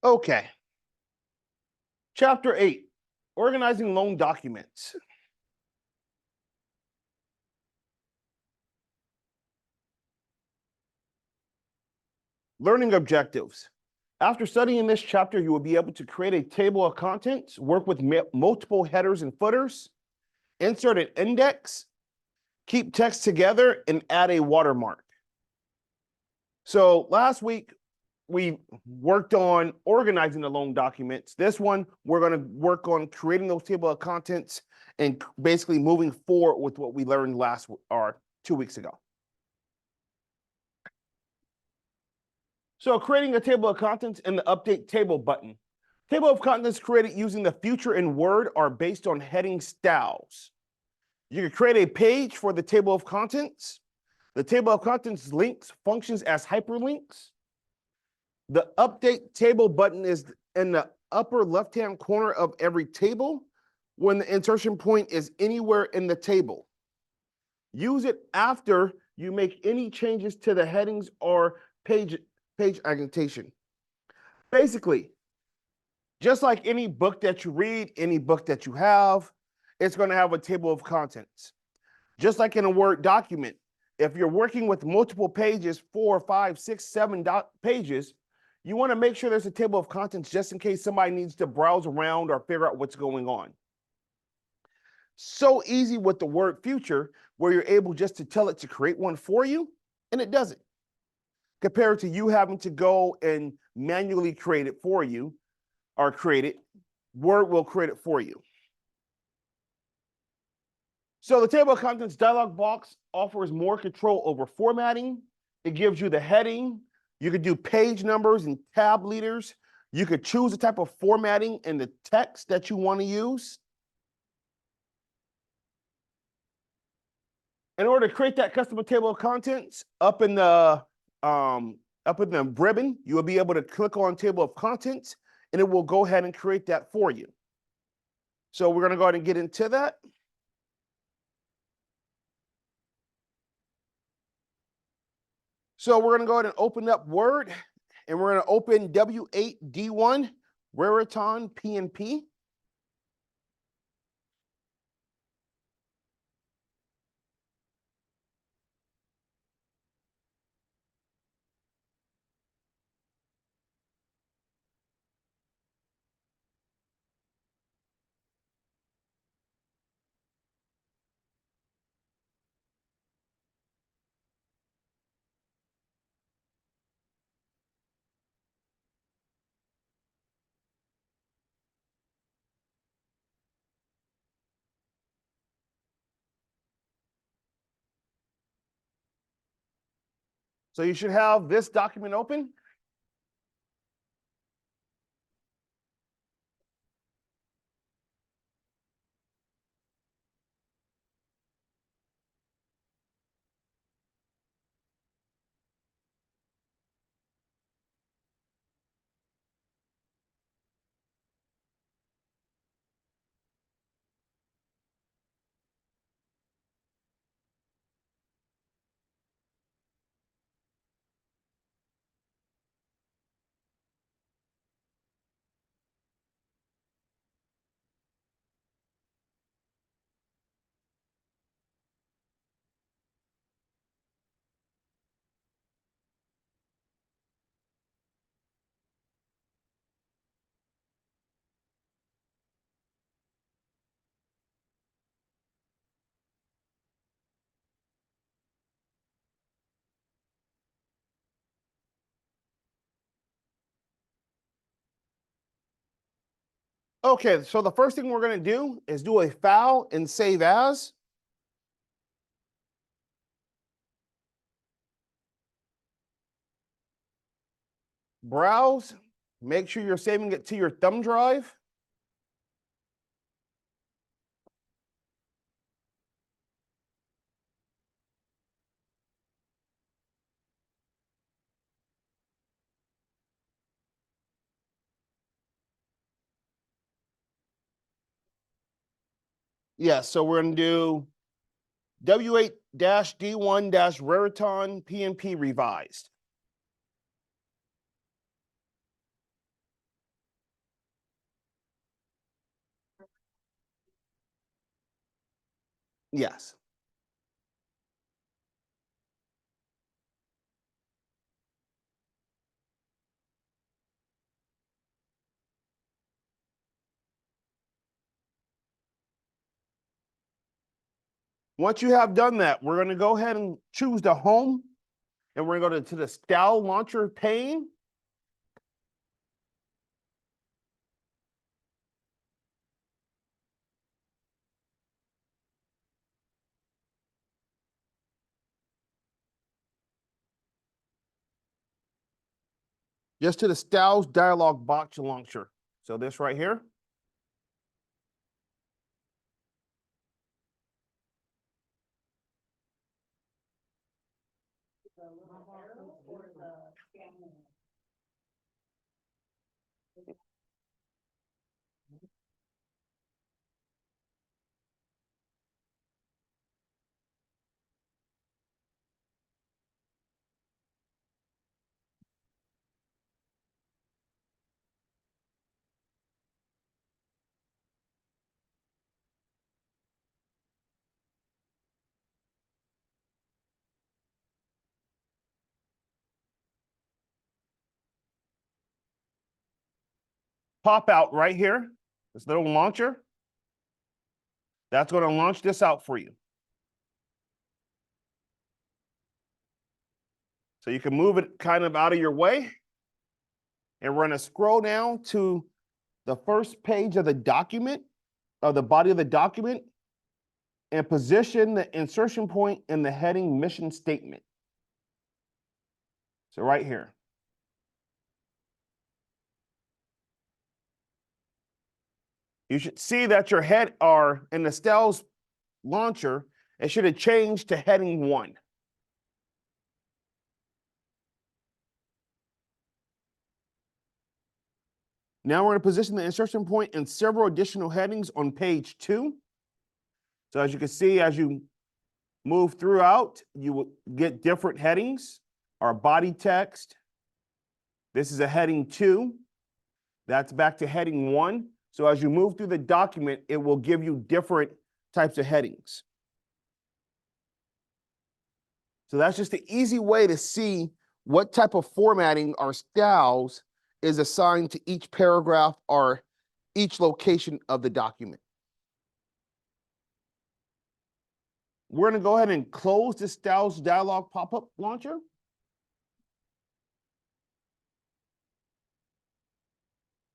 Okay. Chapter 8, Organizing Loan Documents. Learning objectives. After studying this chapter, you will be able to create a table of contents, work with multiple headers and footers, insert an index, keep text together, and add a watermark. So last week, we worked on organizing the loan documents. This one, we're going to work on creating those table of contents and basically moving forward with what we learned last or 2 weeks ago. So creating a table of contents and the update table button. Table of contents created using the future in Word are based on heading styles. You can create a page for the table of contents. The table of contents links functions as hyperlinks. The update table button is in the upper left-hand corner of every table when the insertion point is anywhere in the table. Use it after you make any changes to the headings or page annotation. Basically, just like any book that you read, any book that you have, it's going to have a table of contents. Just like in a Word document, if you're working with multiple pages, 4, 5, 6, 7 pages, you want to make sure there's a table of contents just in case somebody needs to browse around or figure out what's going on. So easy with the Word Future, where you're able just to tell it to create one for you, and it does it. Compared to you having to go and manually create it for you, or create it, Word will create it for you. So the table of contents dialog box offers more control over formatting. It gives you the heading. You could do page numbers and tab leaders. You could choose the type of formatting and the text that you want to use. In order to create that custom table of contents, up in the ribbon, you will be able to click on table of contents, and it will go ahead and create that for you. So we're going to go ahead and get into that. So we're going to go ahead and open up Word, and we're going to open W8D1 Raritan PNP. So you should have this document open. Okay, so the first thing we're going to do is do a file and save as. Browse, make sure you're saving it to your thumb drive. Yes, so we're going to do W8-D1-Raritan PNP revised. Yes. Once you have done that, we're going to go ahead and choose the home, and we're going to go to the style launcher pane. Just to the styles dialog box launcher. So this right here. Pop out right here, this little launcher. That's going to launch this out for you. So you can move it kind of out of your way. And we're going to scroll down to the first page of the document, of the body of the document, and position the insertion point in the heading mission statement. So right here. You should see that your head are in the styles launcher, it should have changed to heading 1. Now we're going to position the insertion point in several additional headings on page 2. So as you can see, as you move throughout, you will get different headings. Our body text. This is a heading 2. That's back to heading 1. So as you move through the document, it will give you different types of headings. So that's just the easy way to see what type of formatting or styles is assigned to each paragraph or each location of the document. We're going to go ahead and close the styles dialog pop-up launcher.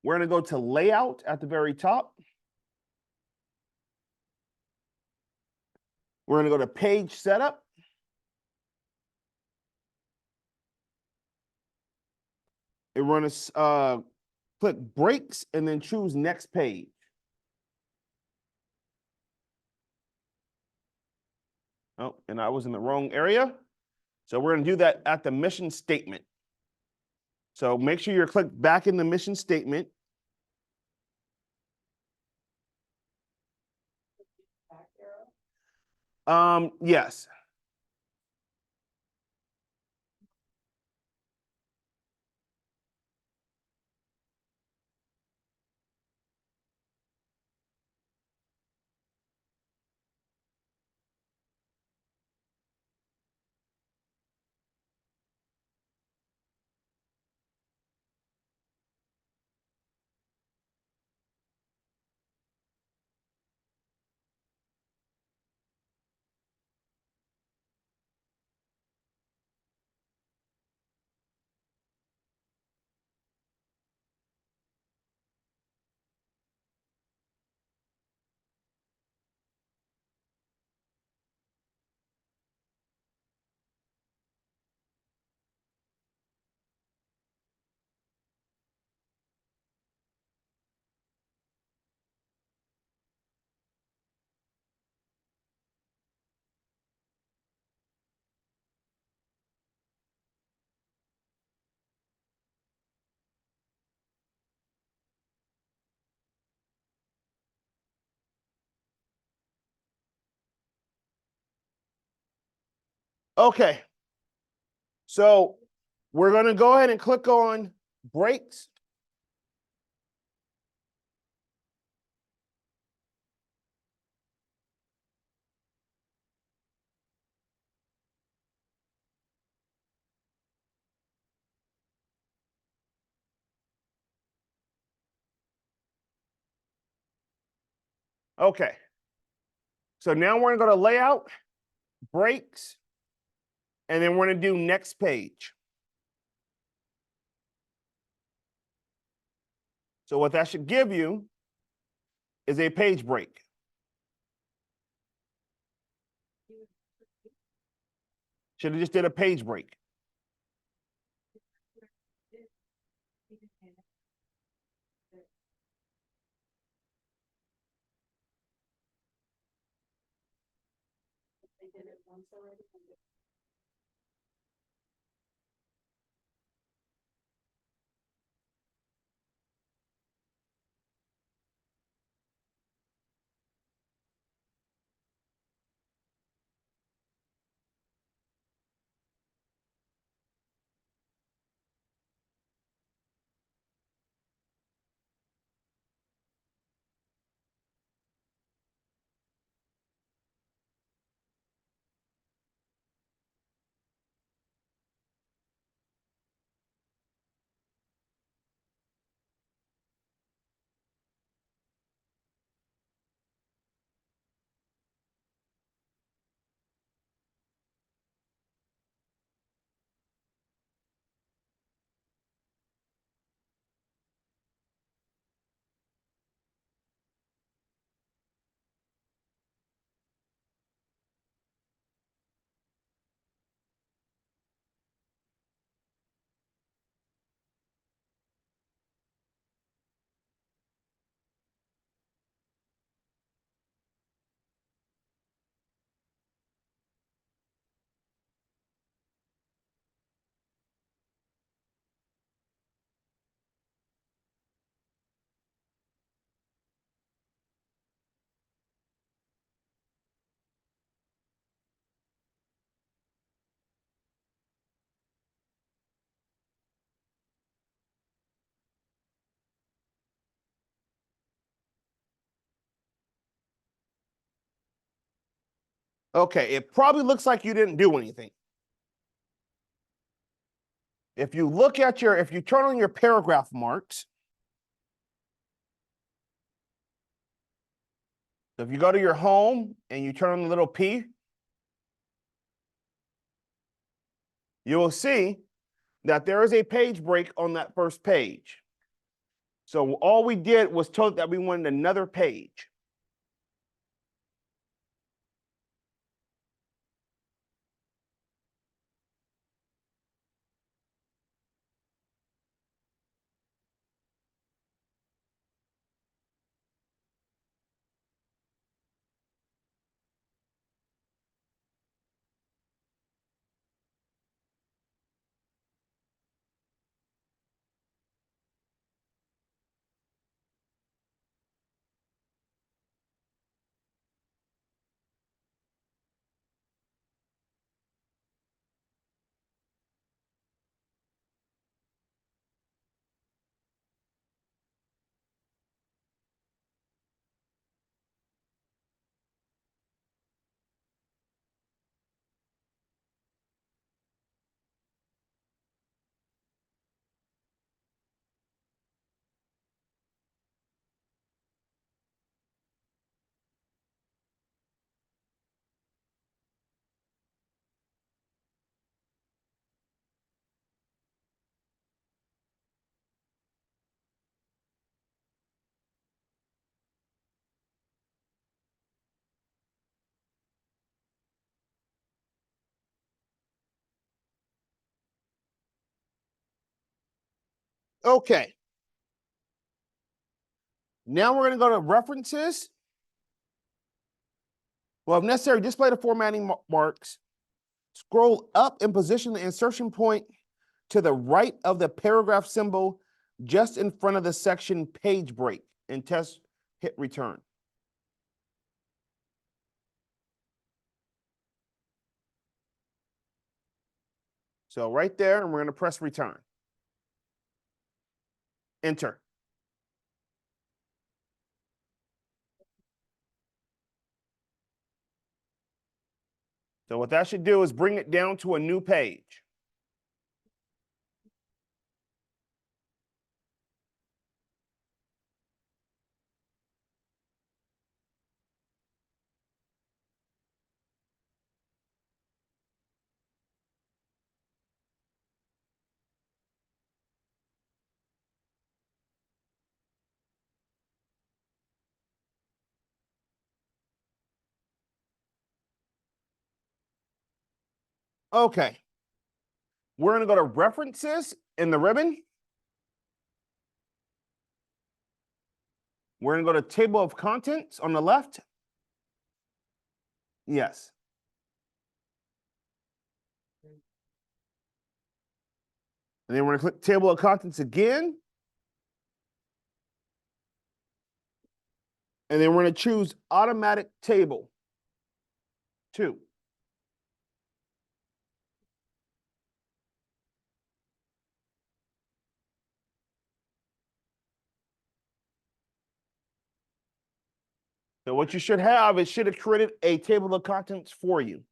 We're going to go to layout at the very top. We're going to go to page setup. And we're going to click breaks and then choose next page. Oh, and I was in the wrong area. So we're going to do that at the mission statement. So make sure you're clicked back in the mission statement. Yes. Okay. So we're going to go ahead and click on breaks. Okay. So now we're going to go to layout, breaks, and then we're going to do next page. So what that should give you is a page break. Should have just did a page break. Okay, it probably looks like you didn't do anything. If you look at if you turn on your paragraph marks, so if you go to your home and you turn on the little P, you will see that there is a page break on that first page. So all we did was told that we wanted another page. Okay. Now we're going to go to references. Well, if necessary, display the formatting marks. Scroll up and position the insertion point to the right of the paragraph symbol just in front of the section page break and hit return. So right there, and we're going to press return. Enter. So what that should do is bring it down to a new page. Okay. We're going to go to references in the ribbon. We're going to go to table of contents on the left. Yes. And then we're going to click table of contents again. And then we're going to choose automatic table 2. So what you should have, it should have created a table of contents for you.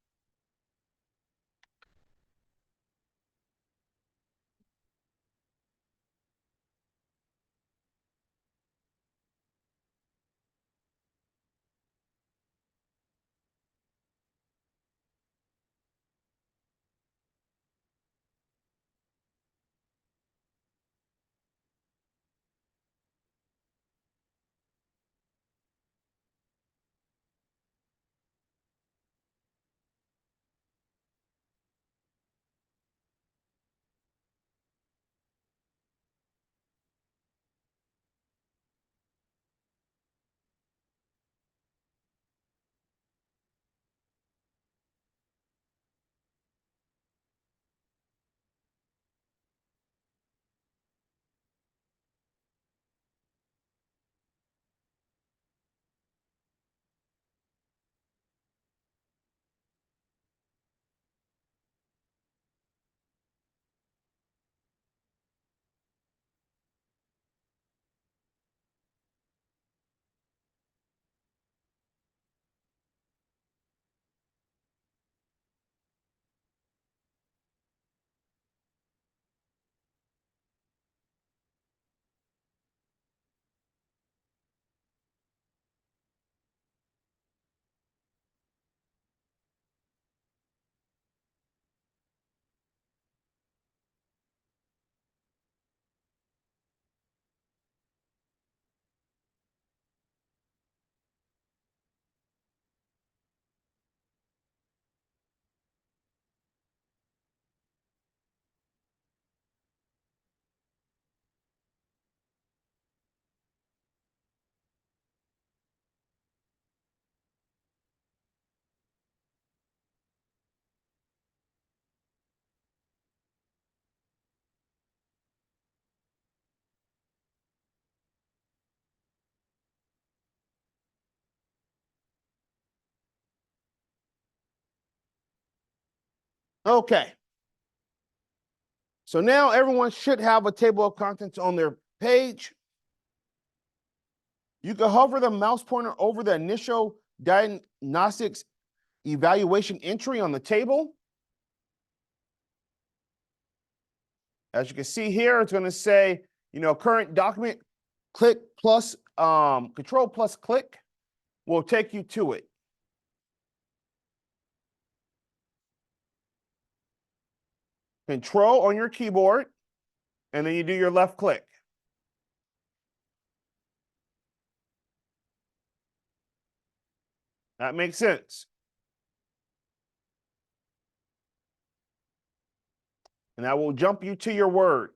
Okay. So now everyone should have a table of contents on their page. You can hover the mouse pointer over the initial diagnostics evaluation entry on the table. As you can see here, it's going to say, current document, click plus, control plus click will take you to it. Control on your keyboard, and then you do your left click. That makes sense. And that will jump you to your word.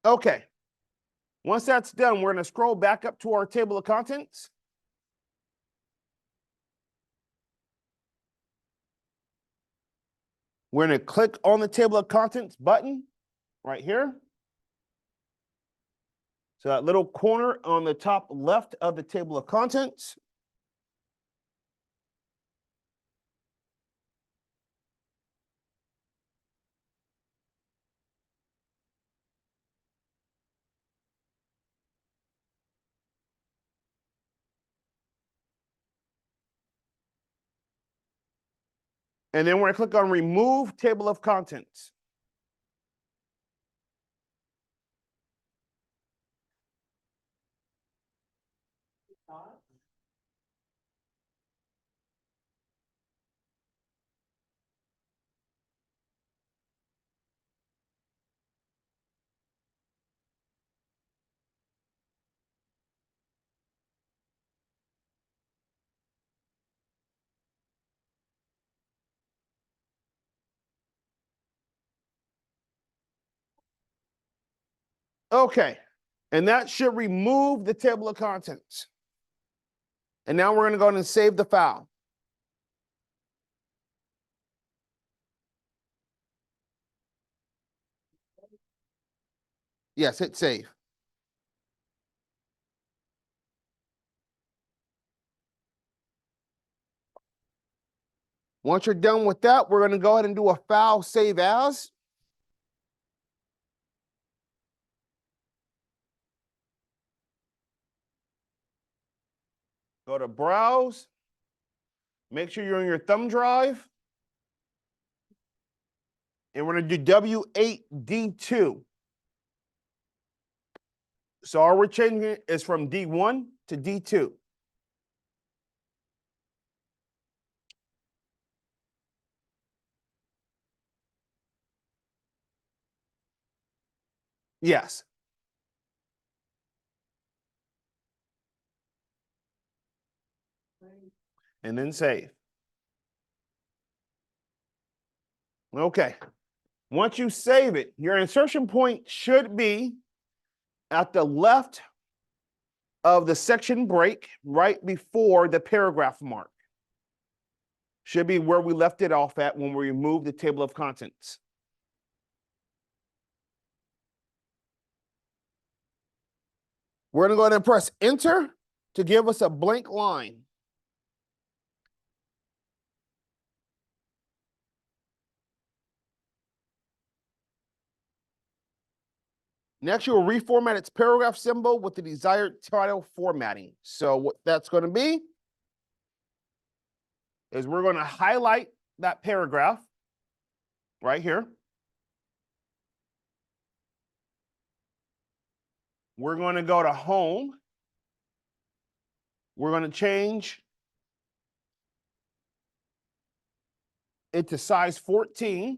Okay. Once that's done, we're going to scroll back up to our table of contents. We're going to click on the table of contents button right here. So that little corner on the top left of the table of contents. And then we're going to click on Remove Table of Contents. Okay. And that should remove the table of contents. And now we're going to go ahead and save the file. Yes, hit save. Once you're done with that, we're going to go ahead and do a file save as. Go to Browse. Make sure you're on your thumb drive. And we're going to do W8D2. So all we're changing is from D1 to D2. Yes. And then save. Okay. Once you save it, your insertion point should be at the left of the section break, right before the paragraph mark. Should be where we left it off at when we removed the table of contents. We're going to go ahead and press enter to give us a blank line. Next, you'll reformat its paragraph symbol with the desired title formatting. So what that's going to be is we're going to highlight that paragraph right here. We're going to go to home. We're going to change it to size 14.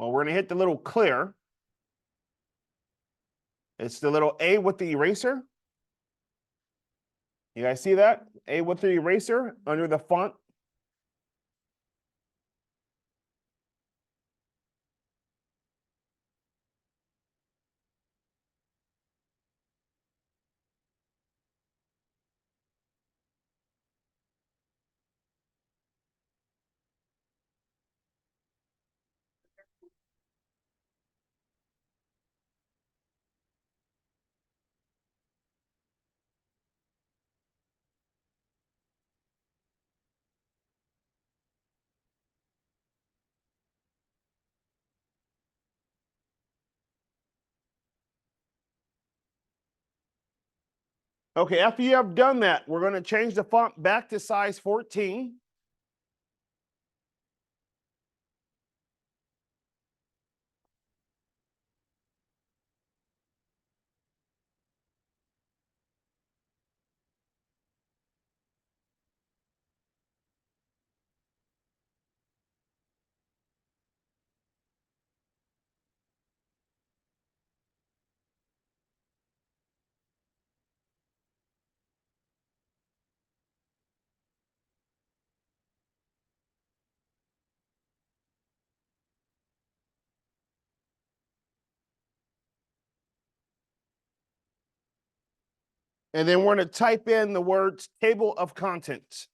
Well, we're going to hit the little clear. It's the little A with the eraser. You guys see that? A with the eraser under the font. Okay, after you have done that, we're going to change the font back to size 14. And then we're going to type in the words table of contents.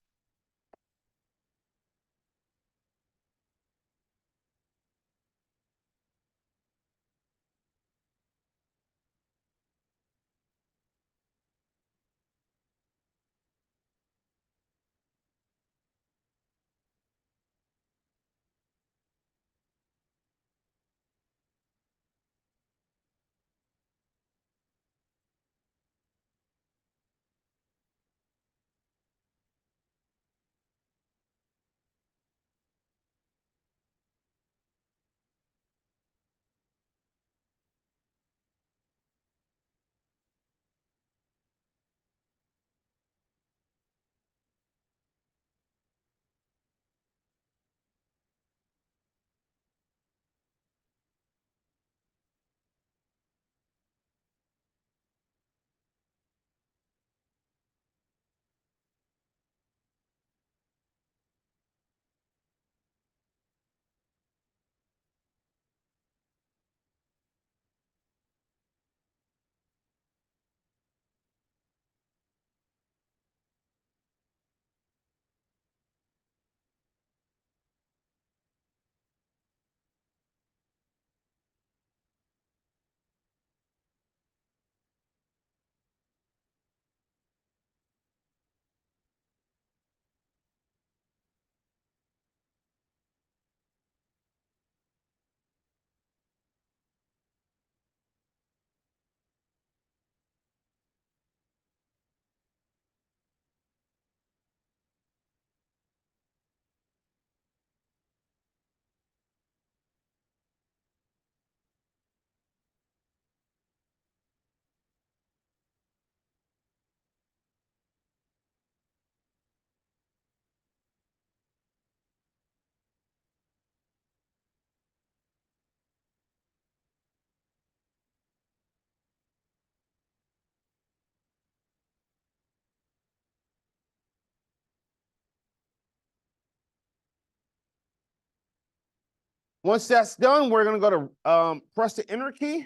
Once that's done, we're going to go to press the enter key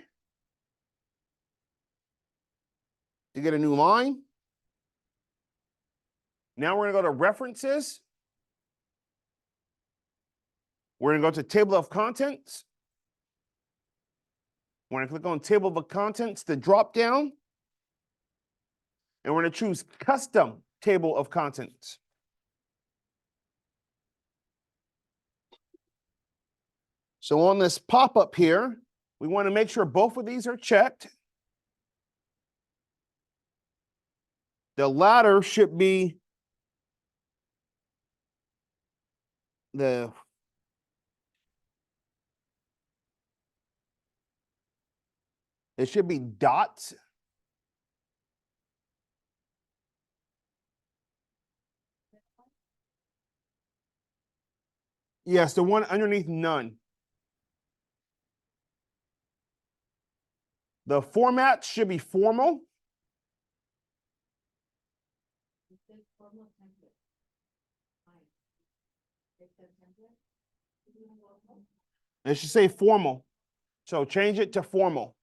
to get a new line. Now we're going to go to references. We're going to go to table of contents. We're going to click on table of contents, the drop down. And we're going to choose custom table of contents. So on this pop-up here, we want to make sure both of these are checked. The latter should be it should be dots. Yes, the one underneath none. The format should be formal. It should say formal. So change it to formal.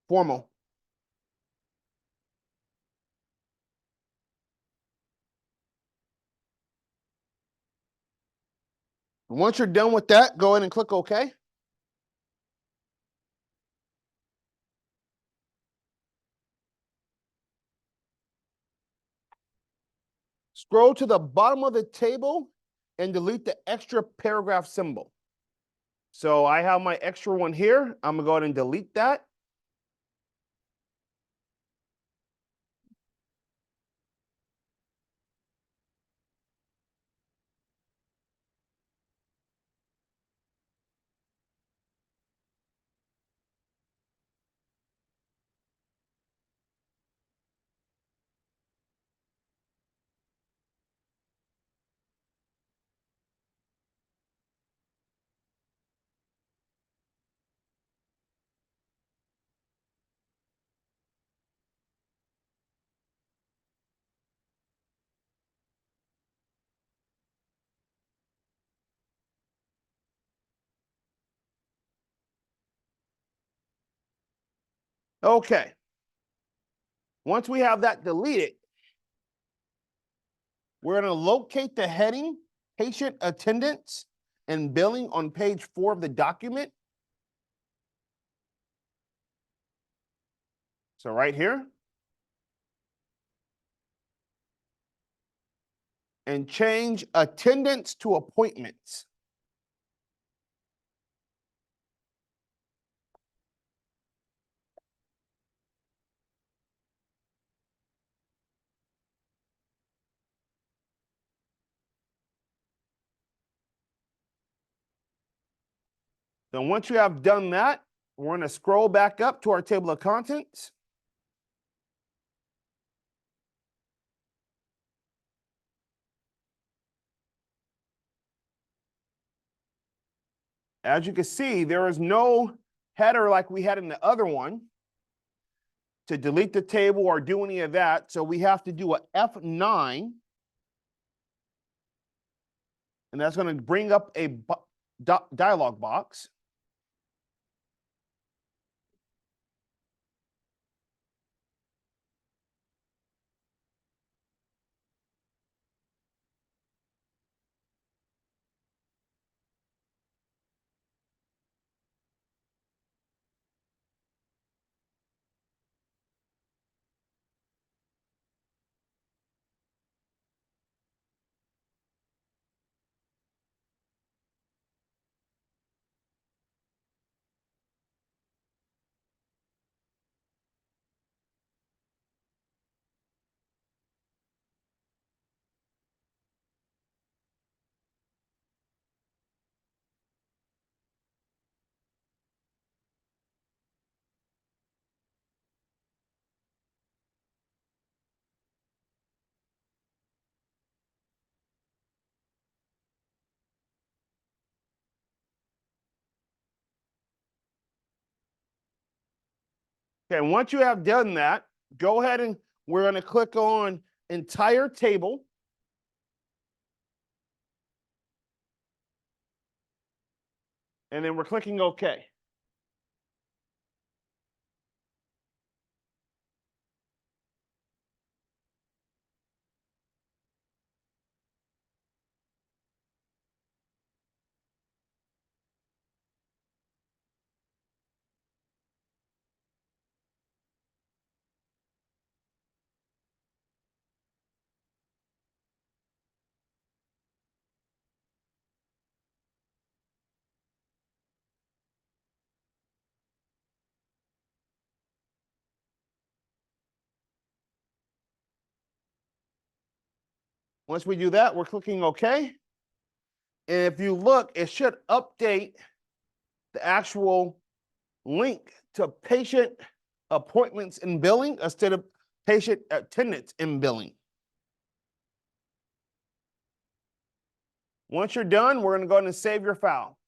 Formal. Once you're done with that, go ahead and click OK. Scroll to the bottom of the table and delete the extra paragraph symbol. So I have my extra one here. I'm going to go ahead and delete that. Okay. Once we have that deleted, we're going to locate the heading, patient attendance, and billing on page 4 of the document. So right here. And change attendance to appointments. Then once you have done that, we're going to scroll back up to our table of contents. As you can see, there is no header like we had in the other one to delete the table or do any of that. So we have to do a F9. And that's going to bring up a dialog box. Okay, once you have done that, go ahead and we're going to click on entire table. And then we're clicking OK. Once we do that, we're clicking OK. And if you look, it should update the actual link to patient appointments and billing instead of patient attendance and billing. Once you're done, we're going to go ahead and save your file.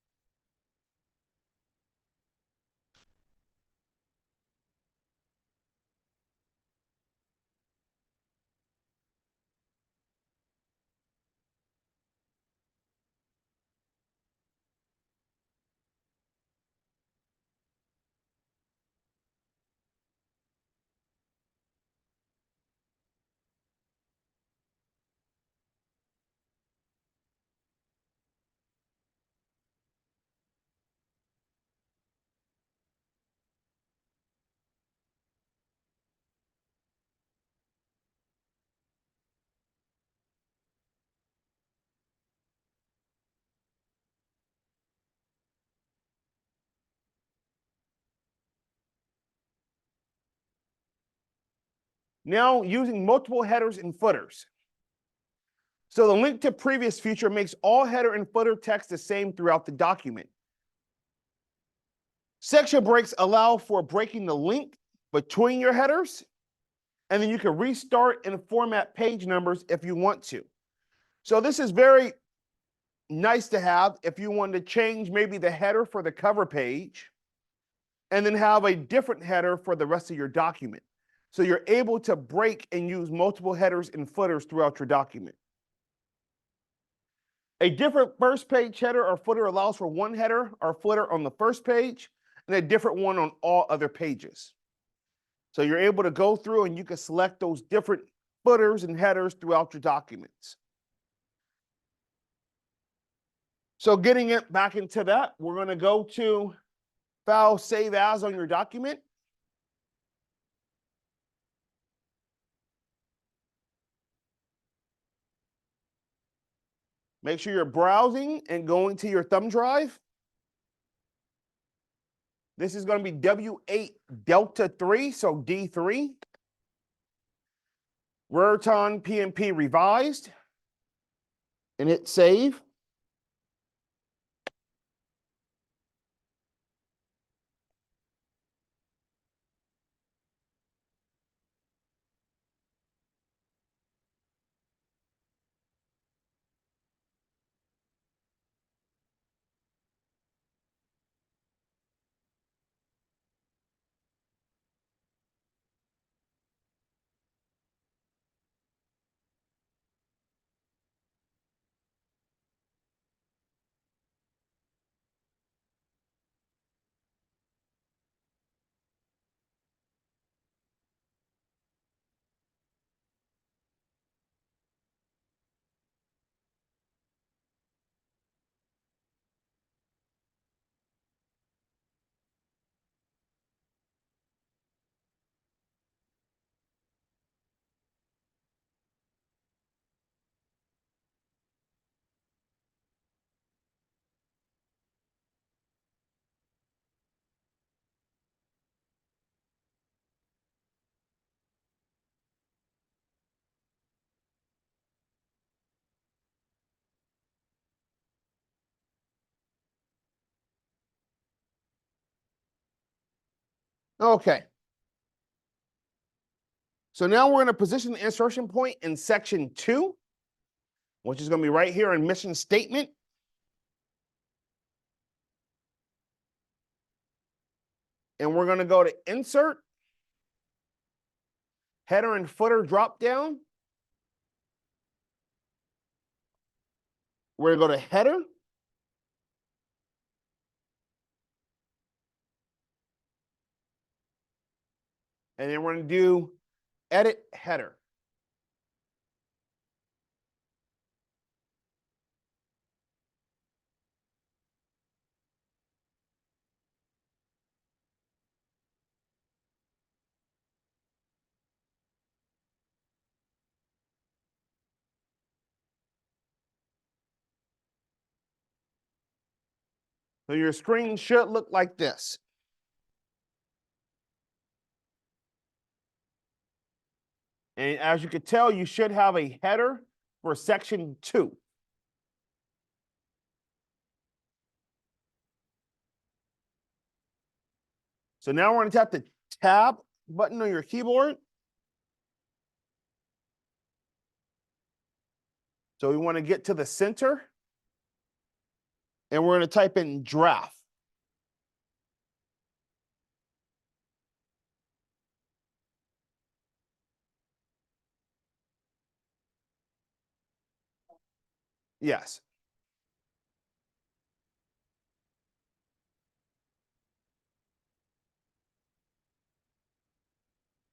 Now using multiple headers and footers. So the link to previous feature makes all header and footer text the same throughout the document. Section breaks allow for breaking the link between your headers, and then you can restart and format page numbers if you want to. So this is very nice to have if you want to change maybe the header for the cover page and then have a different header for the rest of your document. So you're able to break and use multiple headers and footers throughout your document. A different first page header or footer allows for one header or footer on the first page and a different one on all other pages. So you're able to go through and you can select those different footers and headers throughout your documents. So getting it back into that, we're going to go to File, Save As on your document. Make sure you're browsing and going to your thumb drive. This is going to be W8 Delta 3, so D3. Raritan PNP revised. And hit save. Okay. So now we're going to position the insertion point in section 2, which is going to be right here in mission statement. And we're going to go to insert, header and footer drop down. We're going to go to header. And then we're going to do edit header. So your screen should look like this. And as you can tell, you should have a header for section 2. So now we're going to tap the tab button on your keyboard. So we want to get to the center. And we're going to type in draft. Yes.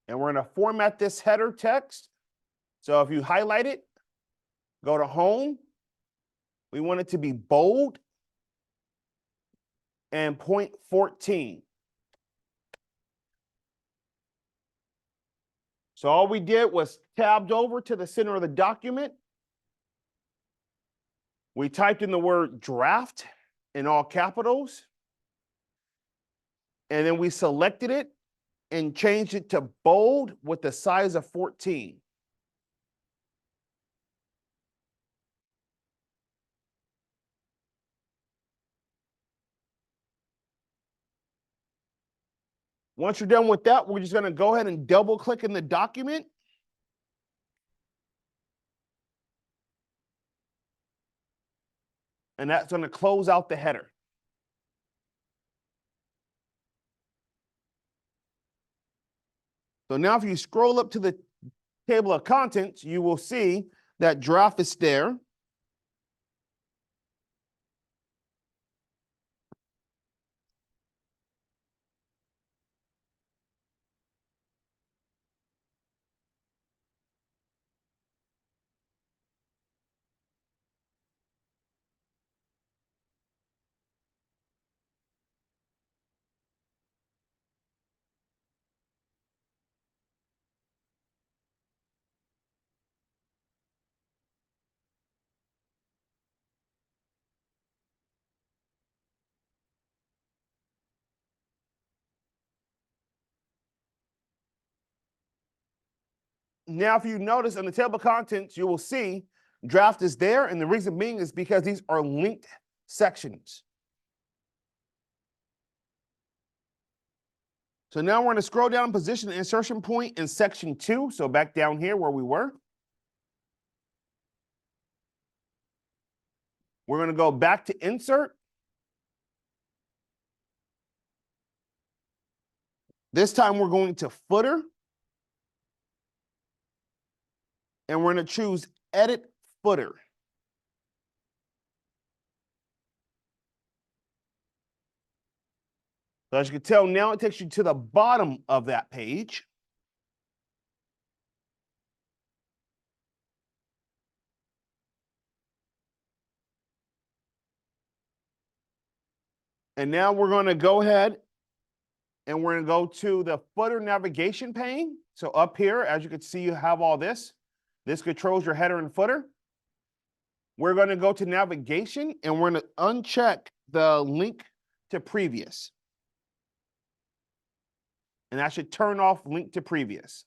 And we're going to format this header text. So if you highlight it, go to home. We want it to be bold and point 14. So all we did was tabbed over to the center of the document. We typed in the word draft in all capitals. And then we selected it and changed it to bold with the size of 14. Once you're done with that, we're just going to go ahead and double click in the document. And that's going to close out the header. So now if you scroll up to the table of contents, you will see that draft is there. Now, if you notice in the table of contents, you will see draft is there, and the reason being is because these are linked sections. So now we're going to scroll down and position the insertion point in section 2. So back down here where we were. We're going to go back to insert. This time we're going to footer. And we're going to choose edit footer. So as you can tell, now it takes you to the bottom of that page. And now we're going to go ahead and we're going to go to the footer navigation pane. So up here, as you can see, you have all this. This controls your header and footer. We're going to go to navigation and we're going to uncheck the link to previous. And that should turn off link to previous.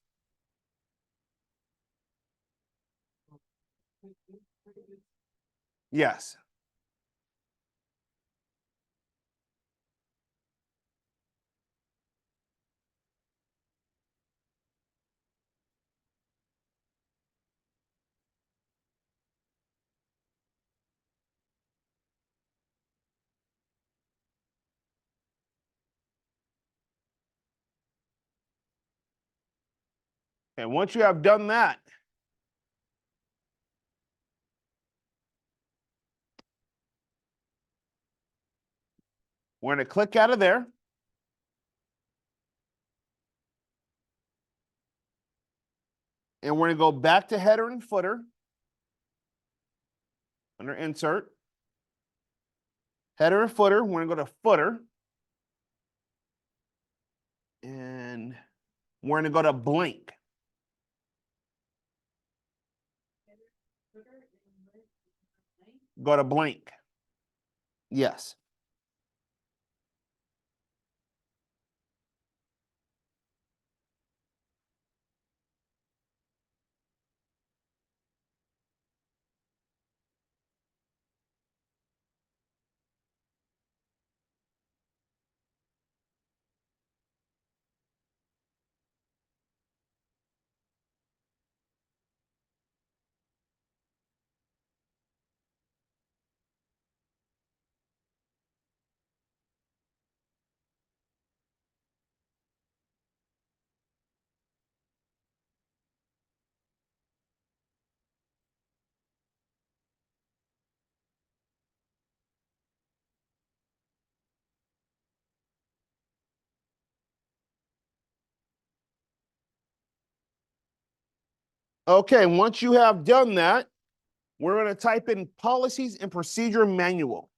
Yes. And once you have done that, we're going to click out of there. And we're going to go back to header and footer under insert. Header and footer, we're going to go to footer. And we're going to go to blank. Go to blank. Yes. Okay, once you have done that, we're going to type in policies and procedure manual.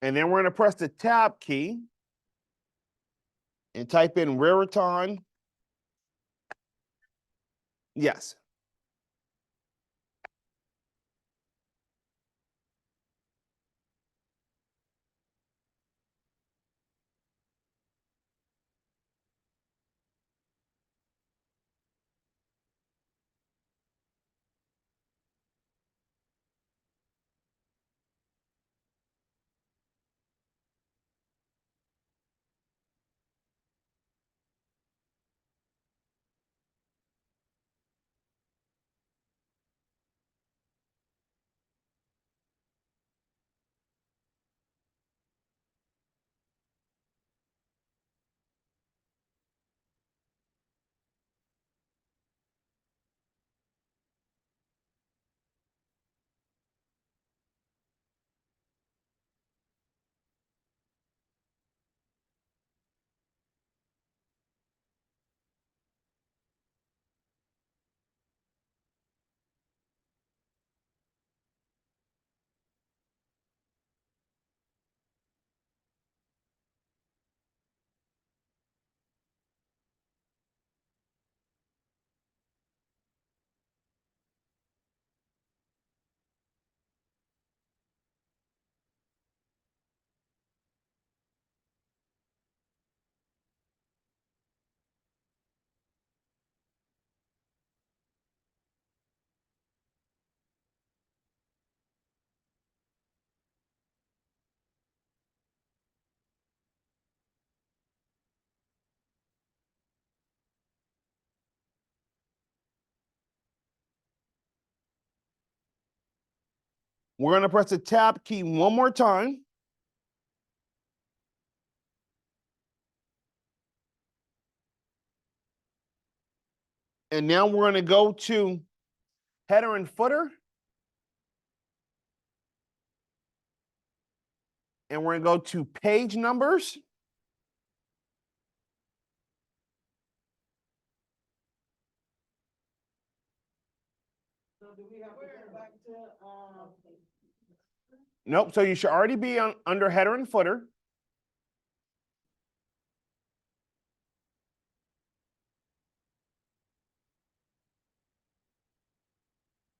And then we're going to press the tab key and type in Raritan. Yes. We're going to press the tab key one more time. And now we're going to go to header and footer. And we're going to go to page numbers. So do we have to go back to, Nope. So you should already be under header and footer.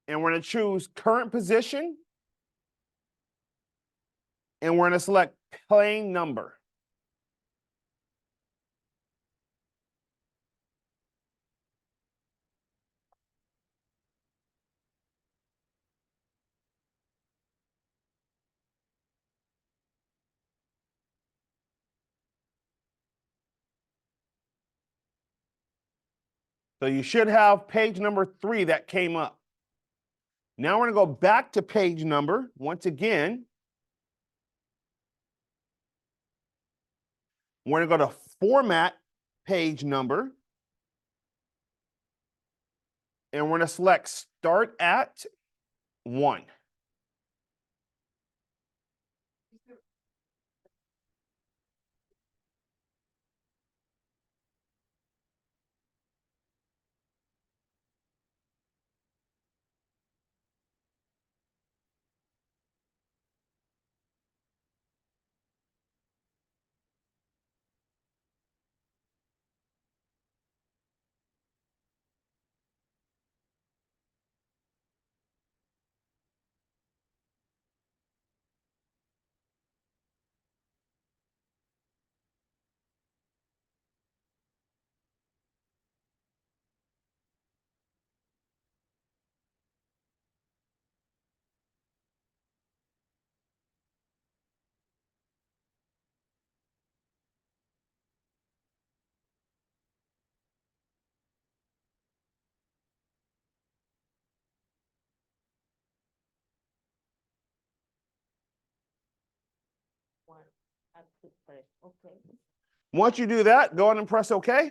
And we're going to choose current position. And we're going to select plain number. So you should have page number 3 that came up. Now we're going to go back to page number once again. We're going to go to format page number. And we're going to select start at 1. one at the first, okay. Once you do that, go ahead and press OK.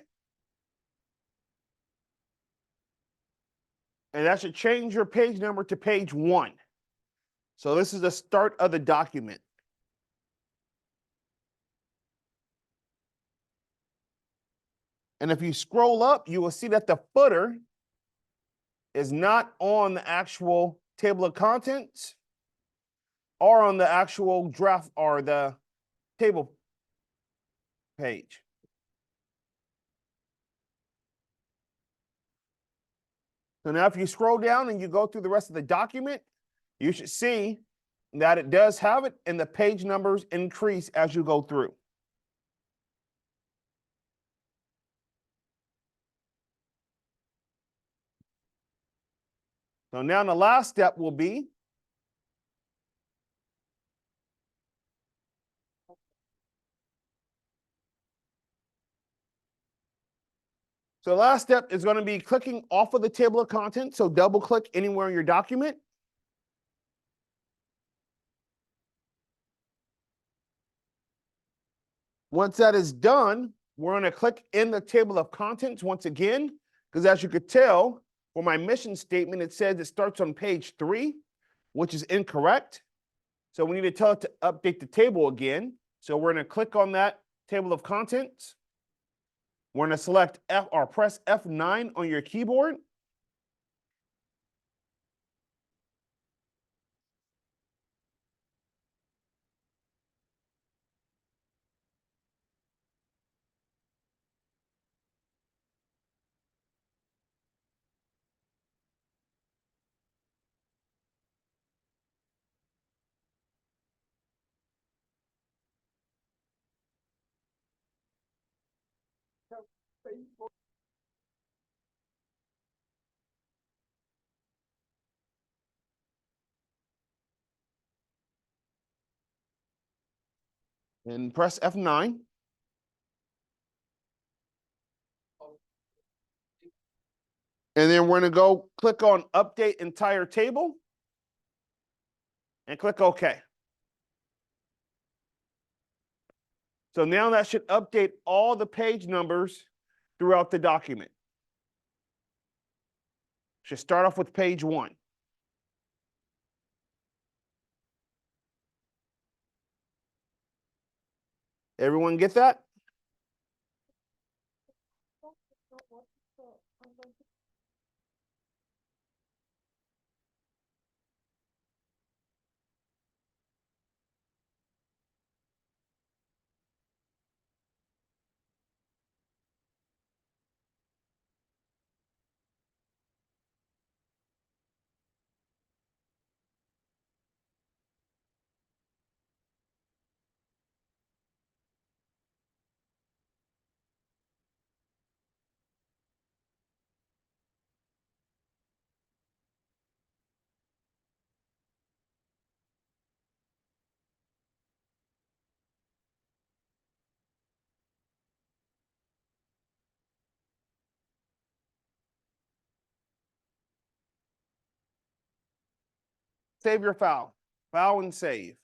And that should change your page number to page 1. So this is the start of the document. And if you scroll up, you will see that the footer is not on the actual table of contents or on the actual draft or the table page. So now if you scroll down and you go through the rest of the document, you should see that it does have it and the page numbers increase as you go through. So now the last step will be so the last step is going to be clicking off of the table of contents. So double click anywhere in your document. Once that is done, we're going to click in the table of contents once again, because as you could tell, for my mission statement, it says it starts on page 3, which is incorrect. So we need to tell it to update the table again. So we're going to click on that table of contents. We're going to select F or press F9 on your keyboard. And press F9. And then we're going to go click on Update Entire Table. and click OK. So now that should update all the page numbers throughout the document. Should start off with page 1. Everyone get that? Save your file. File and save.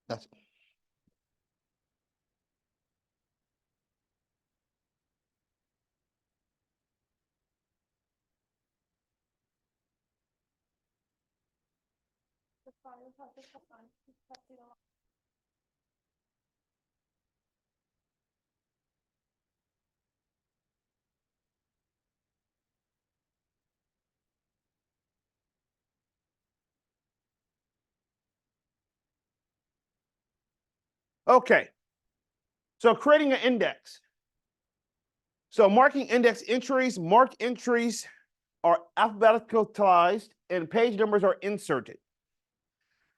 That's okay. So creating an index. So marking index entries, mark entries are alphabetized and page numbers are inserted.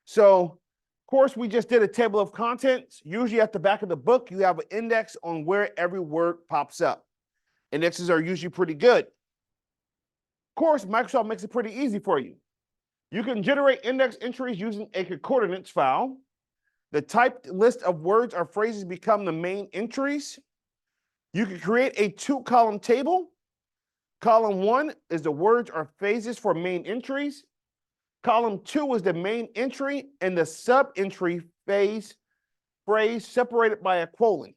So, of course, we just did a table of contents. Usually at the back of the book, you have an index on where every word pops up. Indexes are usually pretty good. Of course, Microsoft makes it pretty easy for you. You can generate index entries using a coordinates file. The typed list of words or phrases become the main entries. You can create a 2-column table. Column 1 is the words or phrases for main entries. Column 2 is the main entry and the sub-entry phrase separated by a colon.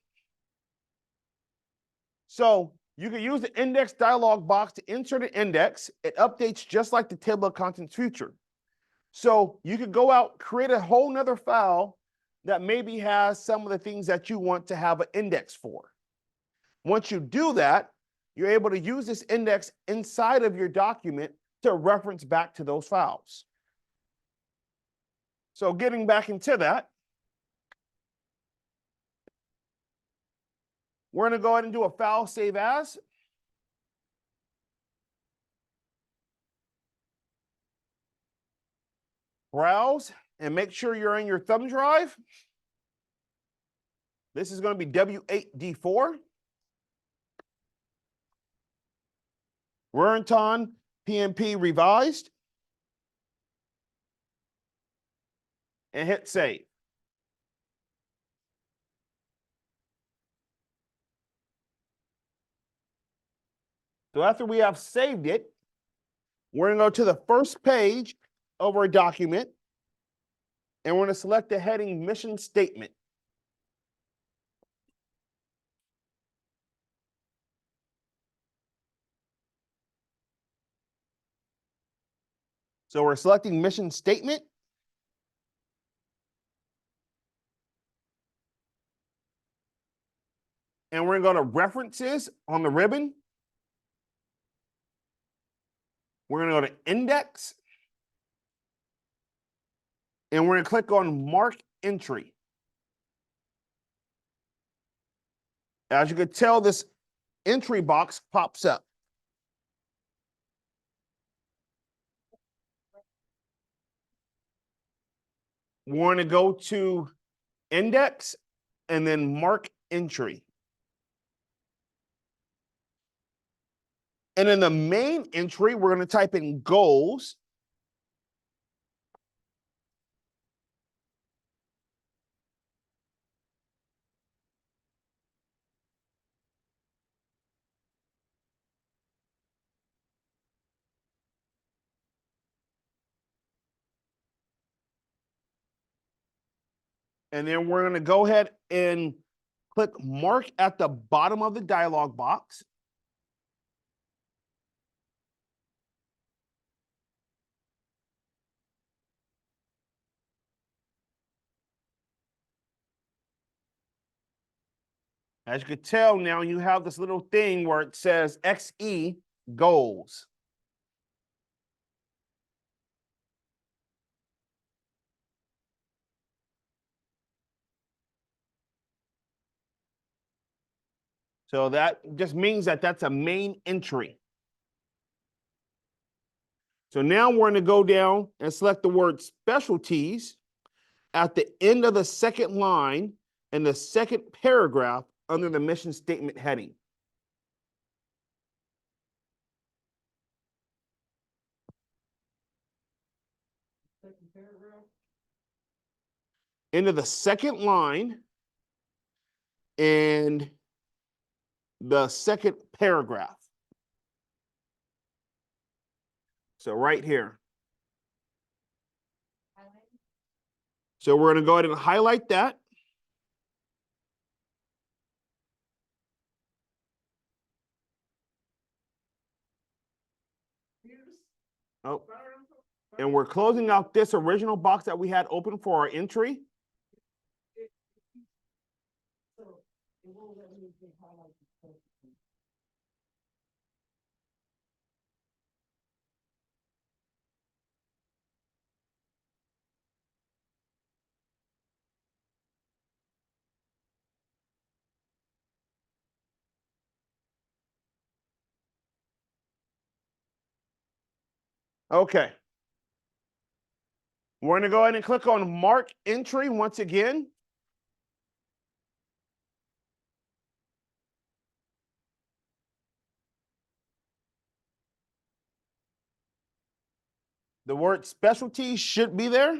So you can use the index dialog box to insert an index. It updates just like the table of contents feature. So you could go out, create a whole nother file that maybe has some of the things that you want to have an index for. Once you do that, you're able to use this index inside of your document to reference back to those files. So getting back into that, we're going to go ahead and do a file save as. Browse and make sure you're in your thumb drive. This is going to be W8D4. Ruriton PNP revised. And hit save. So after we have saved it, we're going to go to the first page of our document, and we're going to select the heading Mission Statement. So we're selecting Mission Statement. And we're going to go to References on the ribbon. We're going to go to Index. And we're going to click on Mark Entry. As you can tell, this entry box pops up. We're going to go to Index and then Mark Entry. And in the main entry, we're going to type in goals. And then we're going to go ahead and click mark at the bottom of the dialog box. As you can tell now, you have this little thing where it says XE goals. So that just means that that's a main entry. So now we're going to go down and select the word specialties at the end of the second line in the second paragraph under the mission statement heading. Second paragraph. Into the second line and the second paragraph. So right here. So we're going to go ahead and highlight that. Oh, and we're closing out this original box that we had open for our entry. So it won't let me highlight the first one. Okay. We're going to go ahead and click on mark entry once again. The word specialty should be there.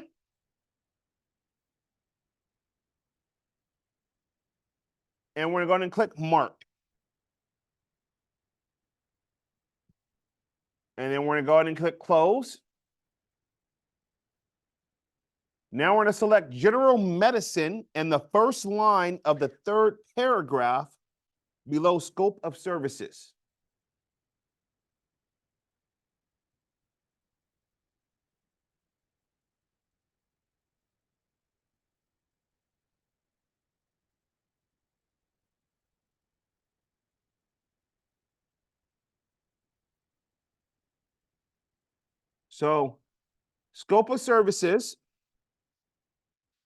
And we're going to click mark. And then we're going to go ahead and click close. Now we're going to select general medicine in the first line of the third paragraph below scope of services. So scope of services,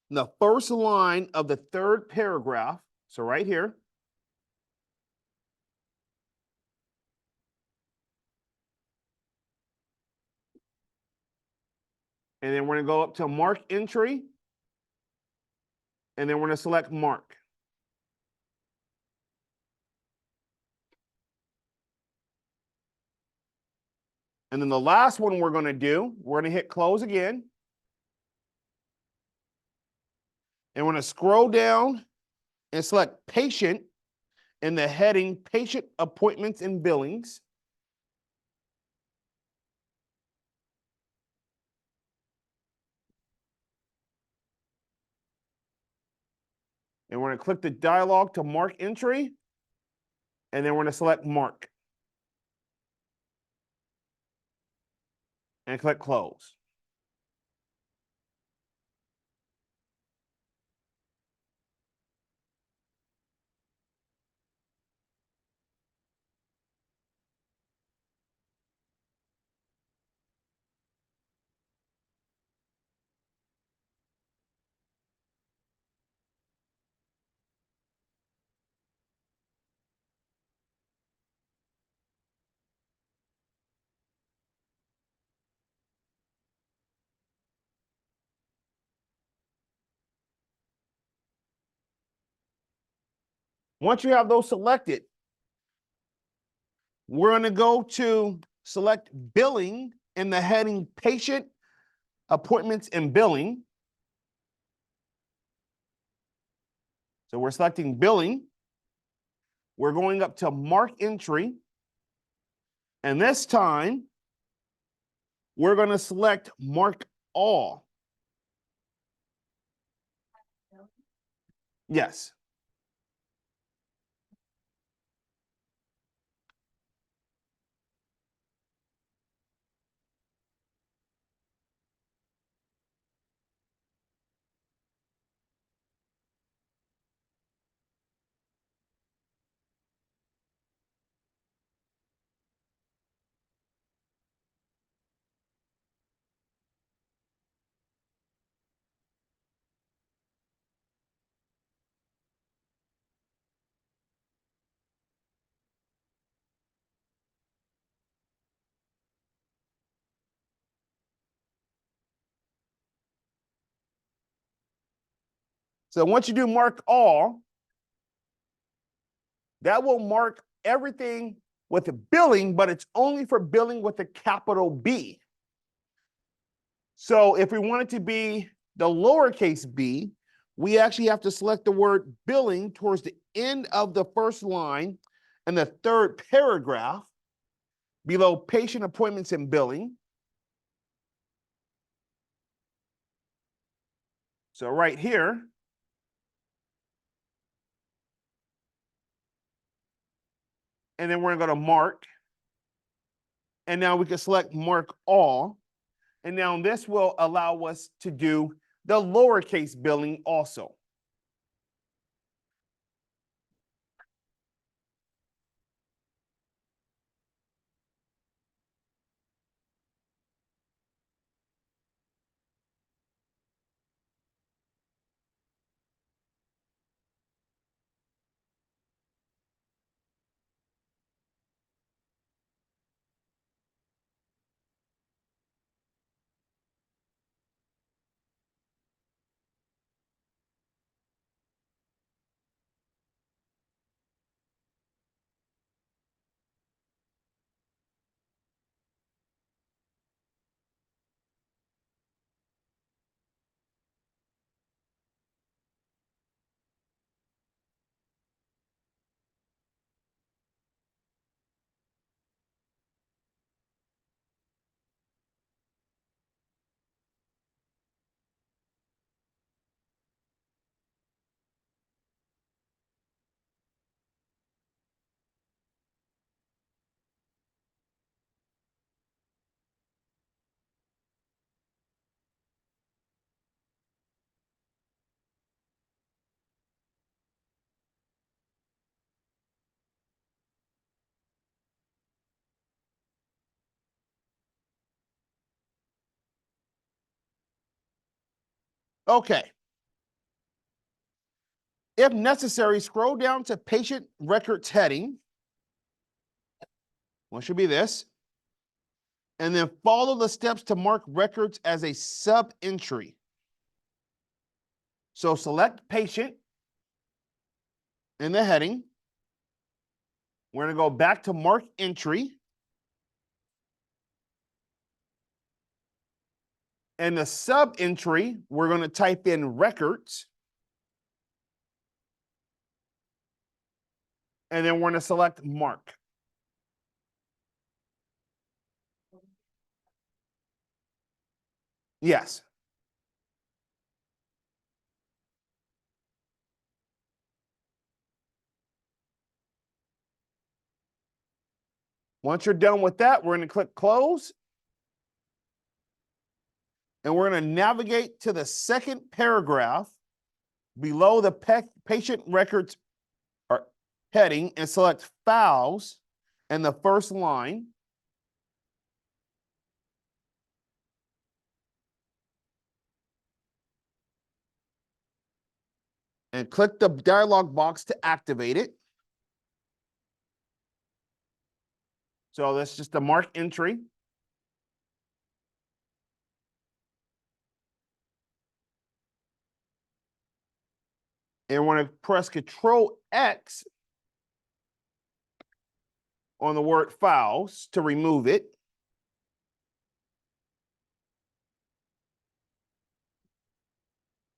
the first line of the third paragraph, so right here. And then we're going to go up to mark entry. And then we're going to select mark. And then the last one we're going to do, we're going to hit close again. And we're going to scroll down and select patient in the heading patient appointments and billings. And we're going to click the dialog to mark entry. And then we're going to select mark. And click close. Once you have those selected, we're going to go to select billing in the heading patient appointments and billing. So we're selecting billing. We're going up to mark entry. And this time, we're going to select mark all. Yes. So once you do mark all, that will mark everything with billing, but it's only for billing with a capital B. So if we want it to be the lowercase b, we actually have to select the word billing towards the end of the first line and the third paragraph below patient appointments and billing. So right here, and then we're going to mark. And now we can select mark all. And now this will allow us to do the lowercase billing also. Okay. If necessary, scroll down to patient records heading. What should be this? And then follow the steps to mark records as a sub entry. So select patient in the heading. We're going to go back to mark entry. And the sub entry, we're going to type in records. And then we're going to select mark. Yes. Once you're done with that, we're going to click close. And we're going to navigate to the second paragraph below the patient records heading and select files in the first line. And click the dialog box to activate it. So that's just a mark entry. And we're going to press Control X on the word files to remove it.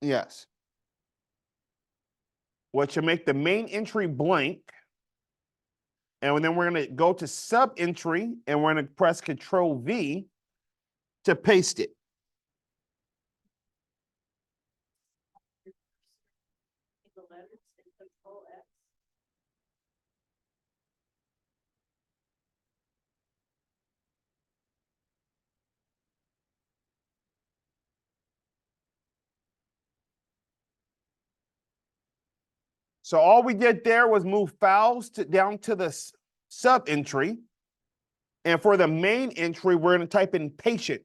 Yes. Which should make the main entry blank. And then we're going to go to sub entry and we're going to press Control V to paste it. So all we did there was move files down to the sub entry. And for the main entry, we're going to type in patient.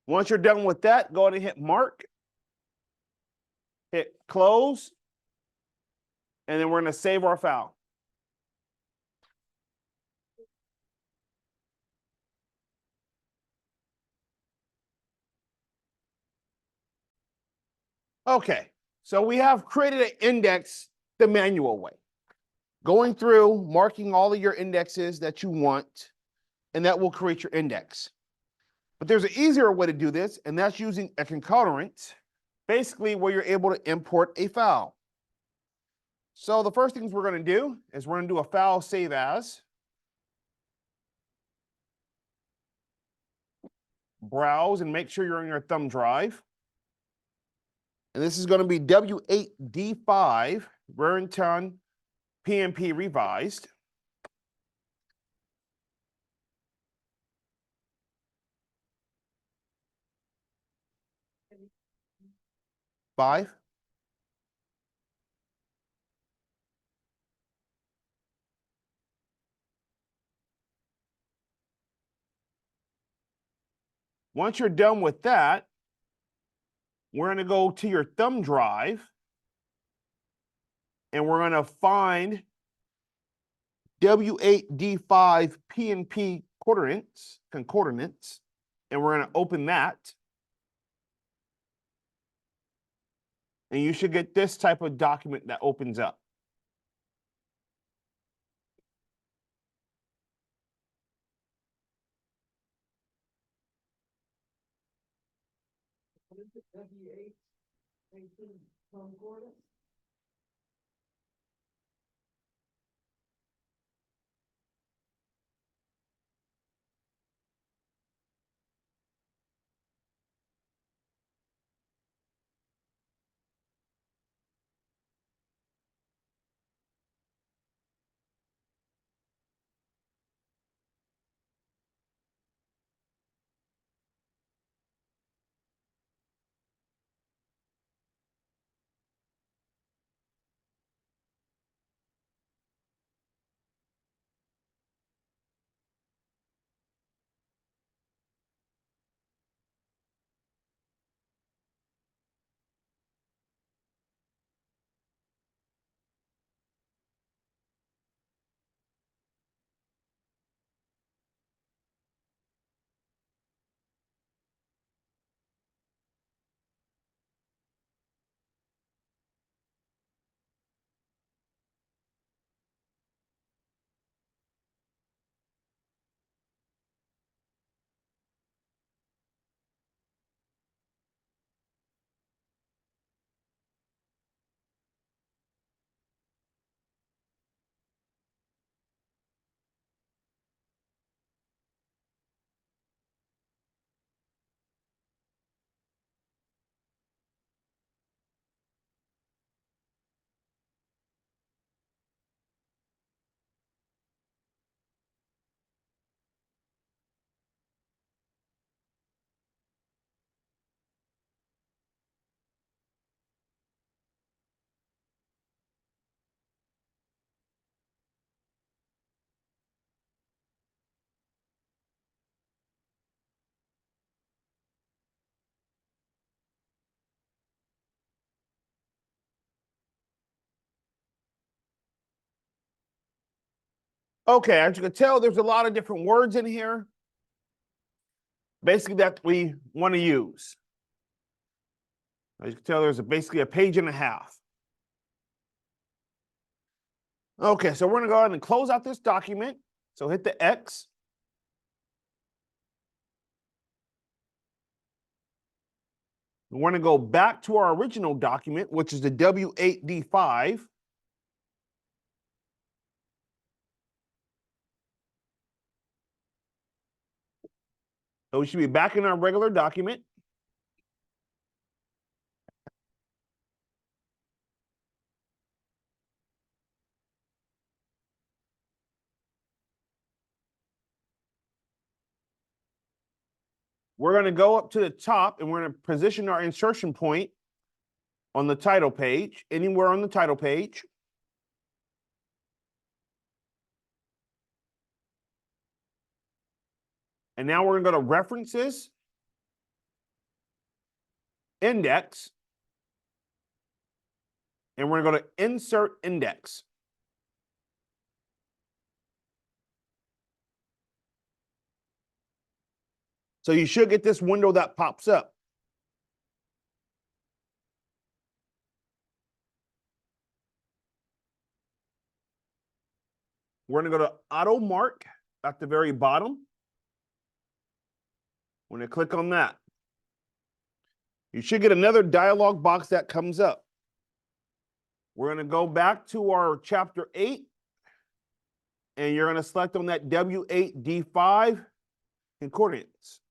Once you're done with that, go ahead and hit mark, hit close, and then we're going to save our file. Okay, so we have created an index the manual way, going through, marking all of your indexes that you want, and that will create your index. But there's an easier way to do this, and that's using a concurrent, basically where you're able to import a file. So the first things we're going to do is we're going to do a file save as, browse, and make sure you're on your thumb drive. And this is going to be W8D5 Raritan PNP revised. Five. Once you're done with that, we're going to go to your thumb drive and we're going to find W8D5 PNP concordance, and we're going to open that. And you should get this type of document that opens up. What is it, W8, concordance? Okay, as you can tell, there's a lot of different words in here, basically that we want to use. As you can tell, there's basically a page and a half. Okay, so we're going to go ahead and close out this document. So hit the X. We're going to go back to our original document, which is the W8D5. So we should be back in our regular document. We're going to go up to the top and we're going to position our insertion point on the title page, anywhere on the title page. And now we're going to go to References, Index, and we're going to go to Insert Index. So you should get this window that pops up. We're going to go to Auto Mark at the very bottom. We're going to click on that. You should get another dialog box that comes up. We're going to go back to our chapter 8, and you're going to select on that W8D5 and coordinates.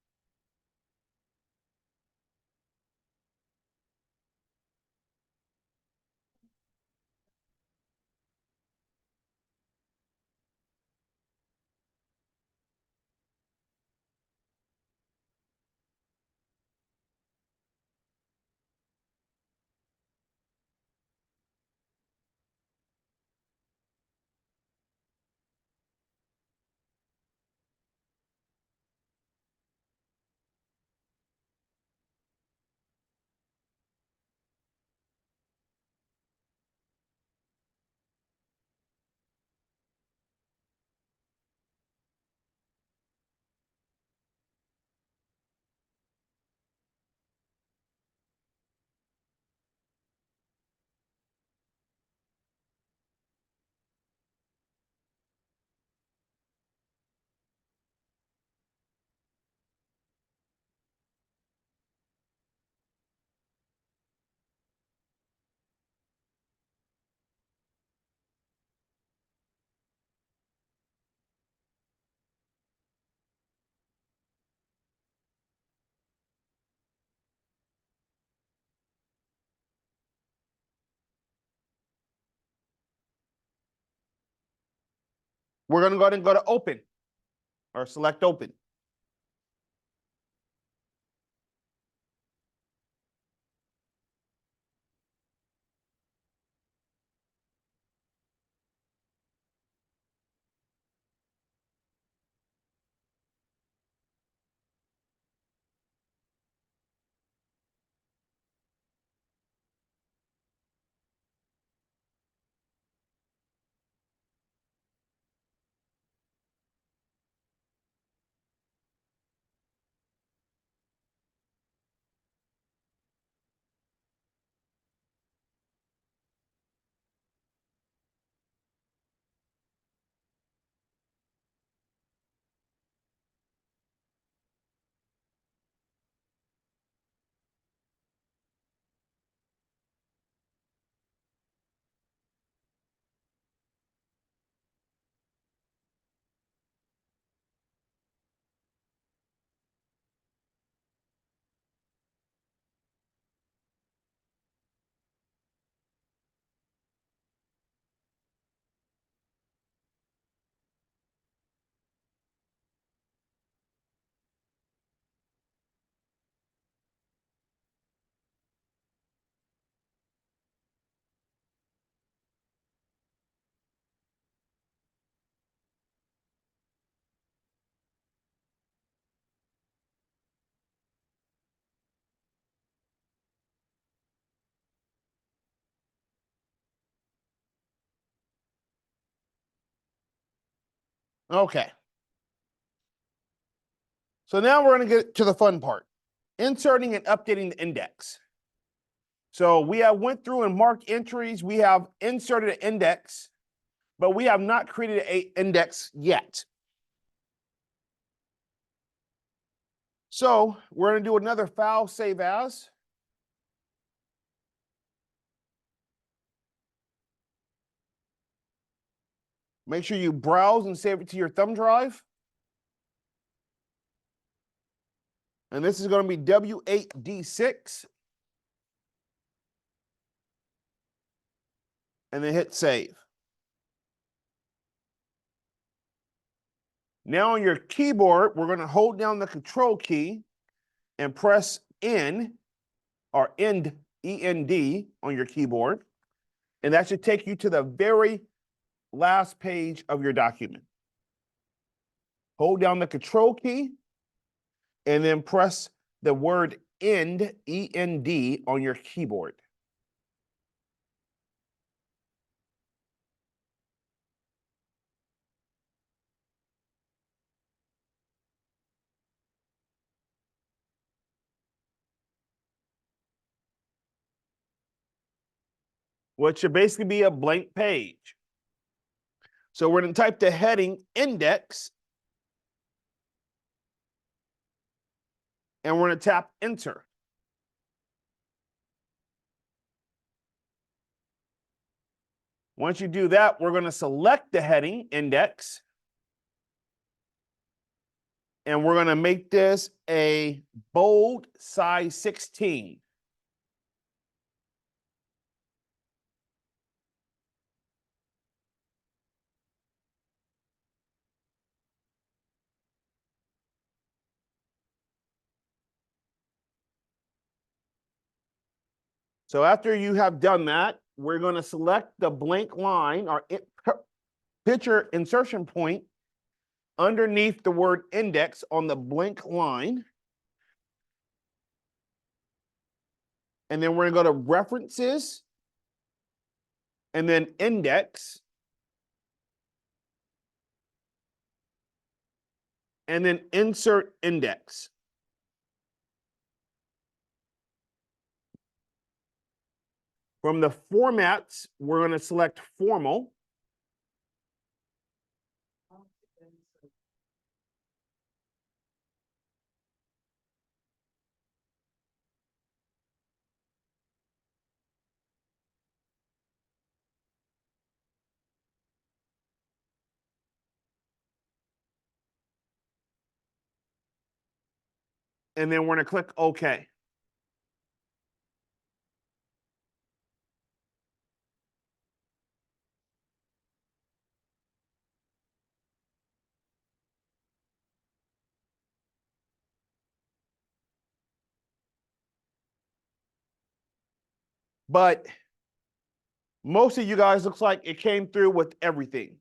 We're going to go ahead and go to Open, or select Open. Okay. So now we're going to get to the fun part, inserting and updating the index. So we have went through and marked entries. We have inserted an index, but we have not created an index yet. So we're going to do another file save as. Make sure you browse and save it to your thumb drive. And this is going to be W8D6. And then hit save. Now on your keyboard, we're going to hold down the control key and press N or end, END on your keyboard. And that should take you to the very last page of your document. Hold down the control key and then press the word end, END on your keyboard. Which should basically be a blank page. So we're going to type the heading index, and we're going to tap enter. Once you do that, we're going to select the heading index, and we're going to make this a bold size 16. So after you have done that, we're going to select the blank line or picture insertion point underneath the word index on the blank line. And then we're going to go to references and then index. And then insert index. From the formats, we're going to select formal. And then we're going to click OK. But most of you guys looks like it came through with everything.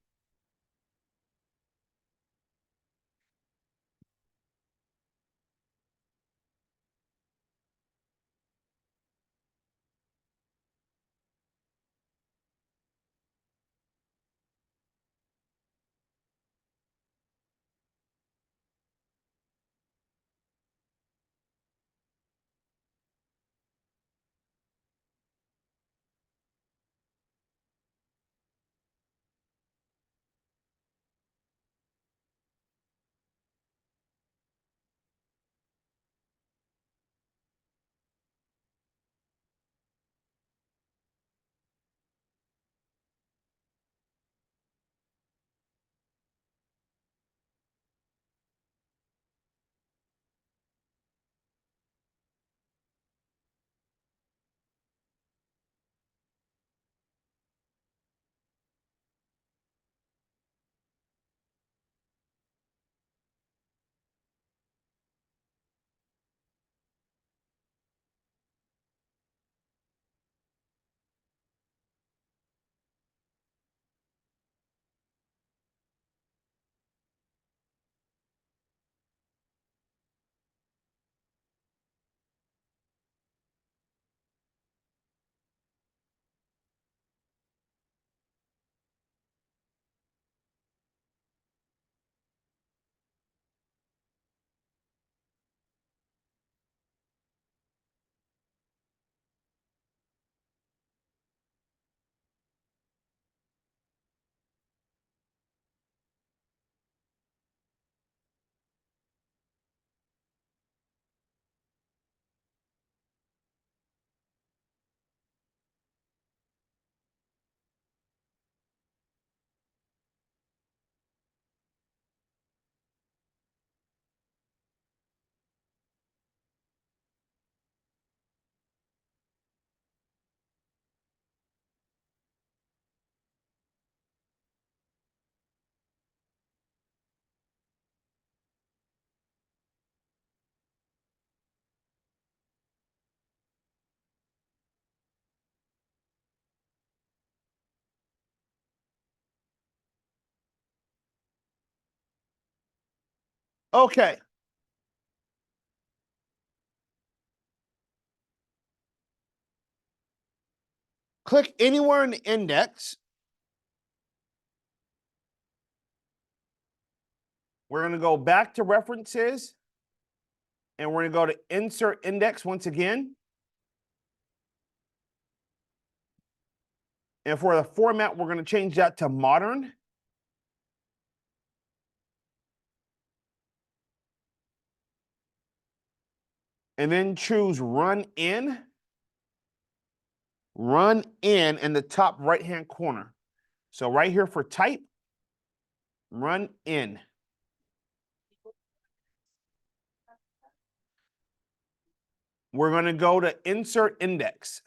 Okay. Click anywhere in the index. We're going to go back to references, and we're going to go to insert index once again. And for the format, we're going to change that to modern. And then choose run in the top right-hand corner. So right here for type, run in. We're going to go to insert index.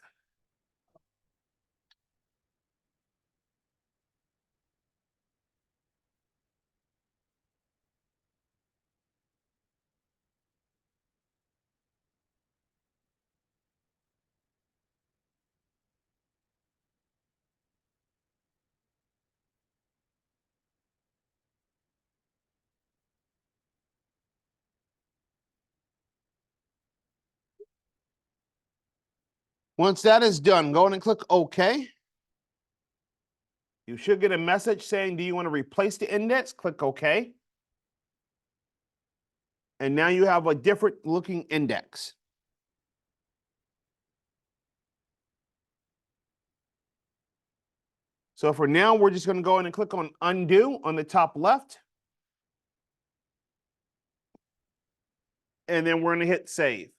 Once that is done, go in and click OK. You should get a message saying, do you want to replace the index? Click OK. And now you have a different looking index. So for now, we're just going to go in and click on undo on the top left. And then we're going to hit save.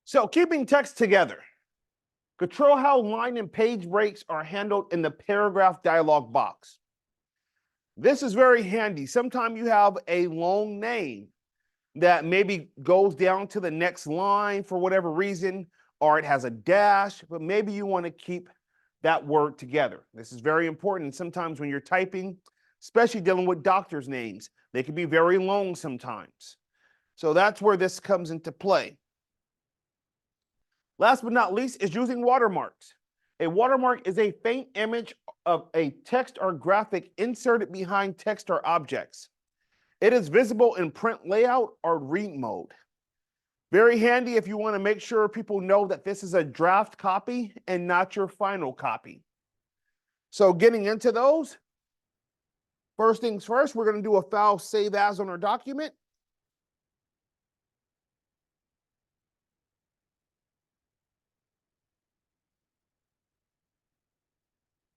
So keeping text together. Control how line and page breaks are handled in the paragraph dialog box. This is very handy. Sometimes you have a long name that maybe goes down to the next line for whatever reason, or it has a dash, but maybe you want to keep that word together. This is very important. And sometimes when you're typing, especially dealing with doctors' names, they can be very long sometimes. So that's where this comes into play. Last but not least is using watermarks. A watermark is a faint image of a text or graphic inserted behind text or objects. It is visible in print layout or read mode. Very handy if you want to make sure people know that this is a draft copy and not your final copy. So getting into those, first things first, we're going to do a file save as on our document.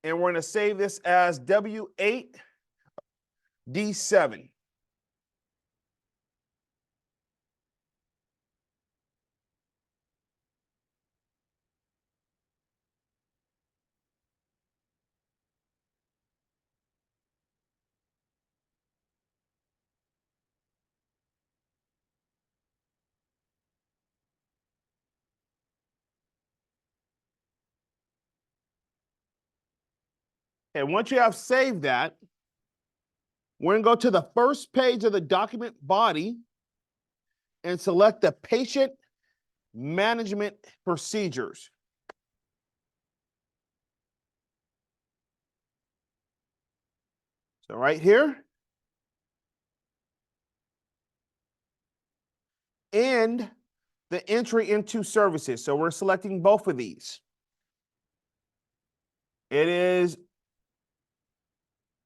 And we're going to save this as W8D7. And once you have saved that, we're going to go to the first page of the document body and select the patient management procedures. So right here. And the entry into services. So we're selecting both of these. It is,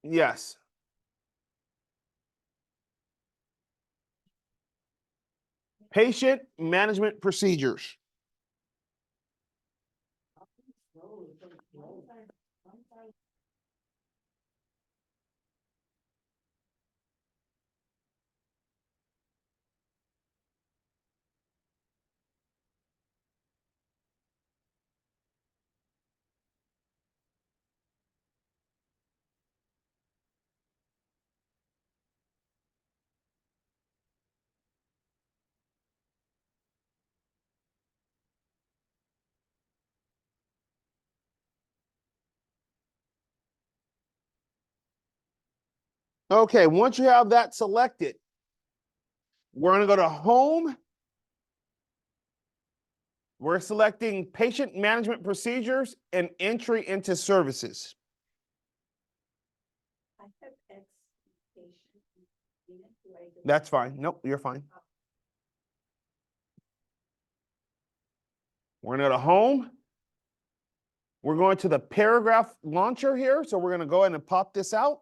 yes. Patient management procedures. Okay, once you have that selected, we're going to go to home. We're selecting patient management procedures and entry into services. I have X patient. That's fine. Nope, you're fine. We're going to go to home. We're going to the paragraph launcher here. So we're going to go ahead and pop this out,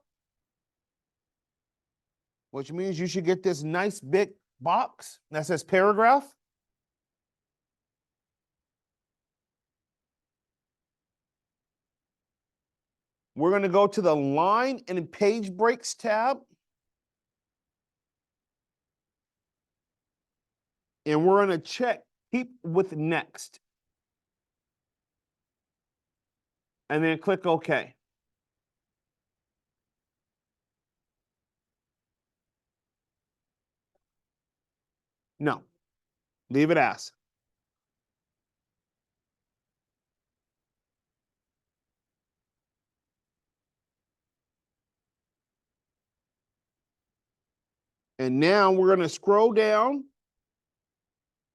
which means you should get this nice big box that says paragraph. We're going to go to the line and page breaks tab. And we're going to check keep with next. And then click OK. No, leave it as. And now we're going to scroll down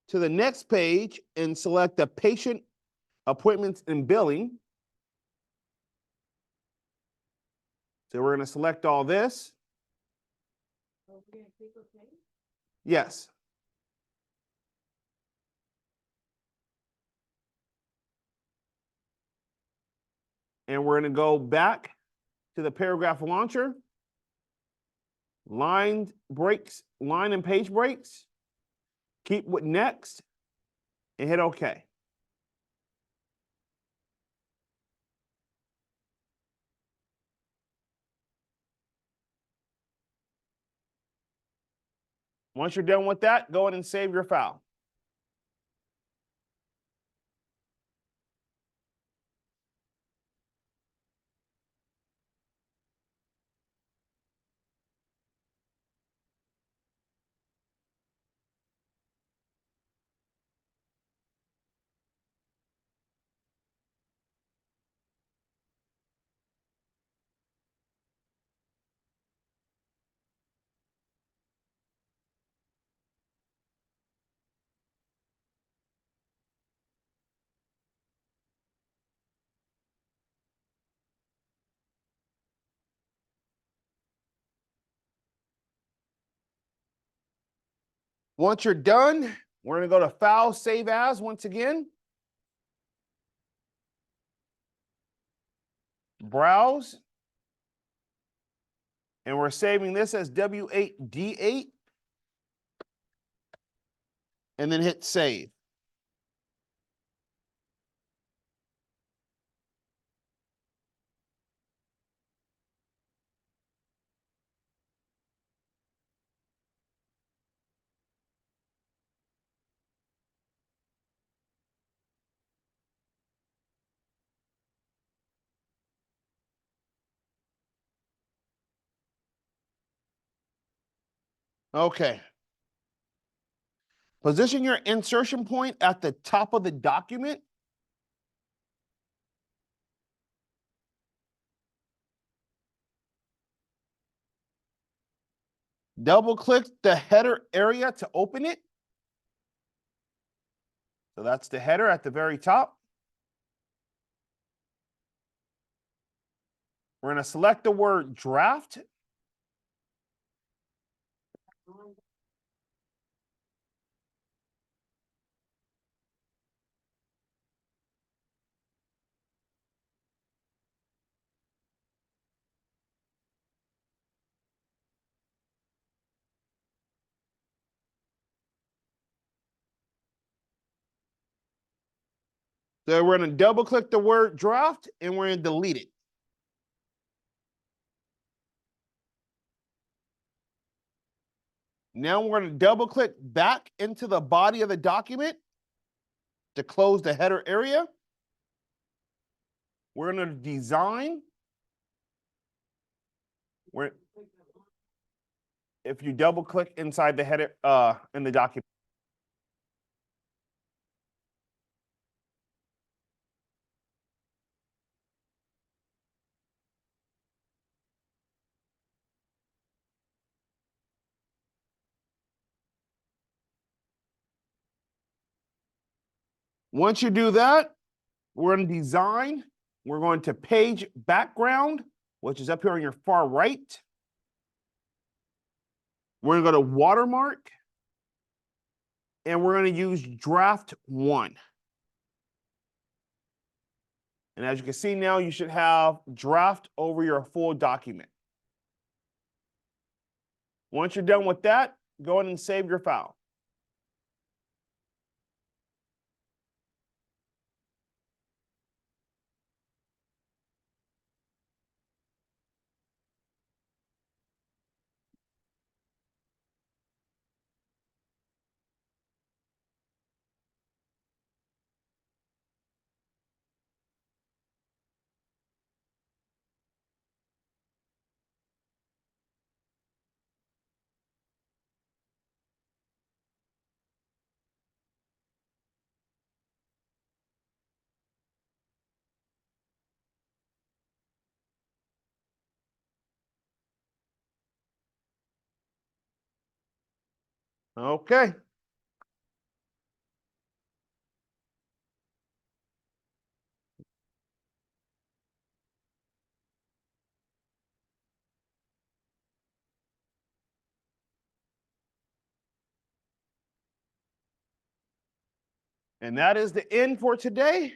to the next page and select the patient appointments and billing. So we're going to select all this. Yes. And we're going to go back to the paragraph launcher, line and page breaks, keep with next, and hit OK. Once you're done with that, go ahead and save your file. Once you're done, we're going to go to File, Save As once again. Browse. And we're saving this as W8D8. And then hit Save. Okay. Position your insertion point at the top of the document. Double click the header area to open it. So that's the header at the very top. We're going to select the word draft. So we're going to double click the word draft and we're going to delete it. Now we're going to double click back into the body of the document to close the header area. We're going to design. If you double click inside the header in the document. Once you do that, we're going to design. We're going to page background, which is up here on your far right. We're going to go to watermark. And we're going to use draft 1. And as you can see now, you should have draft over your full document. Once you're done with that, go ahead and save your file. Okay. And that is the end for today.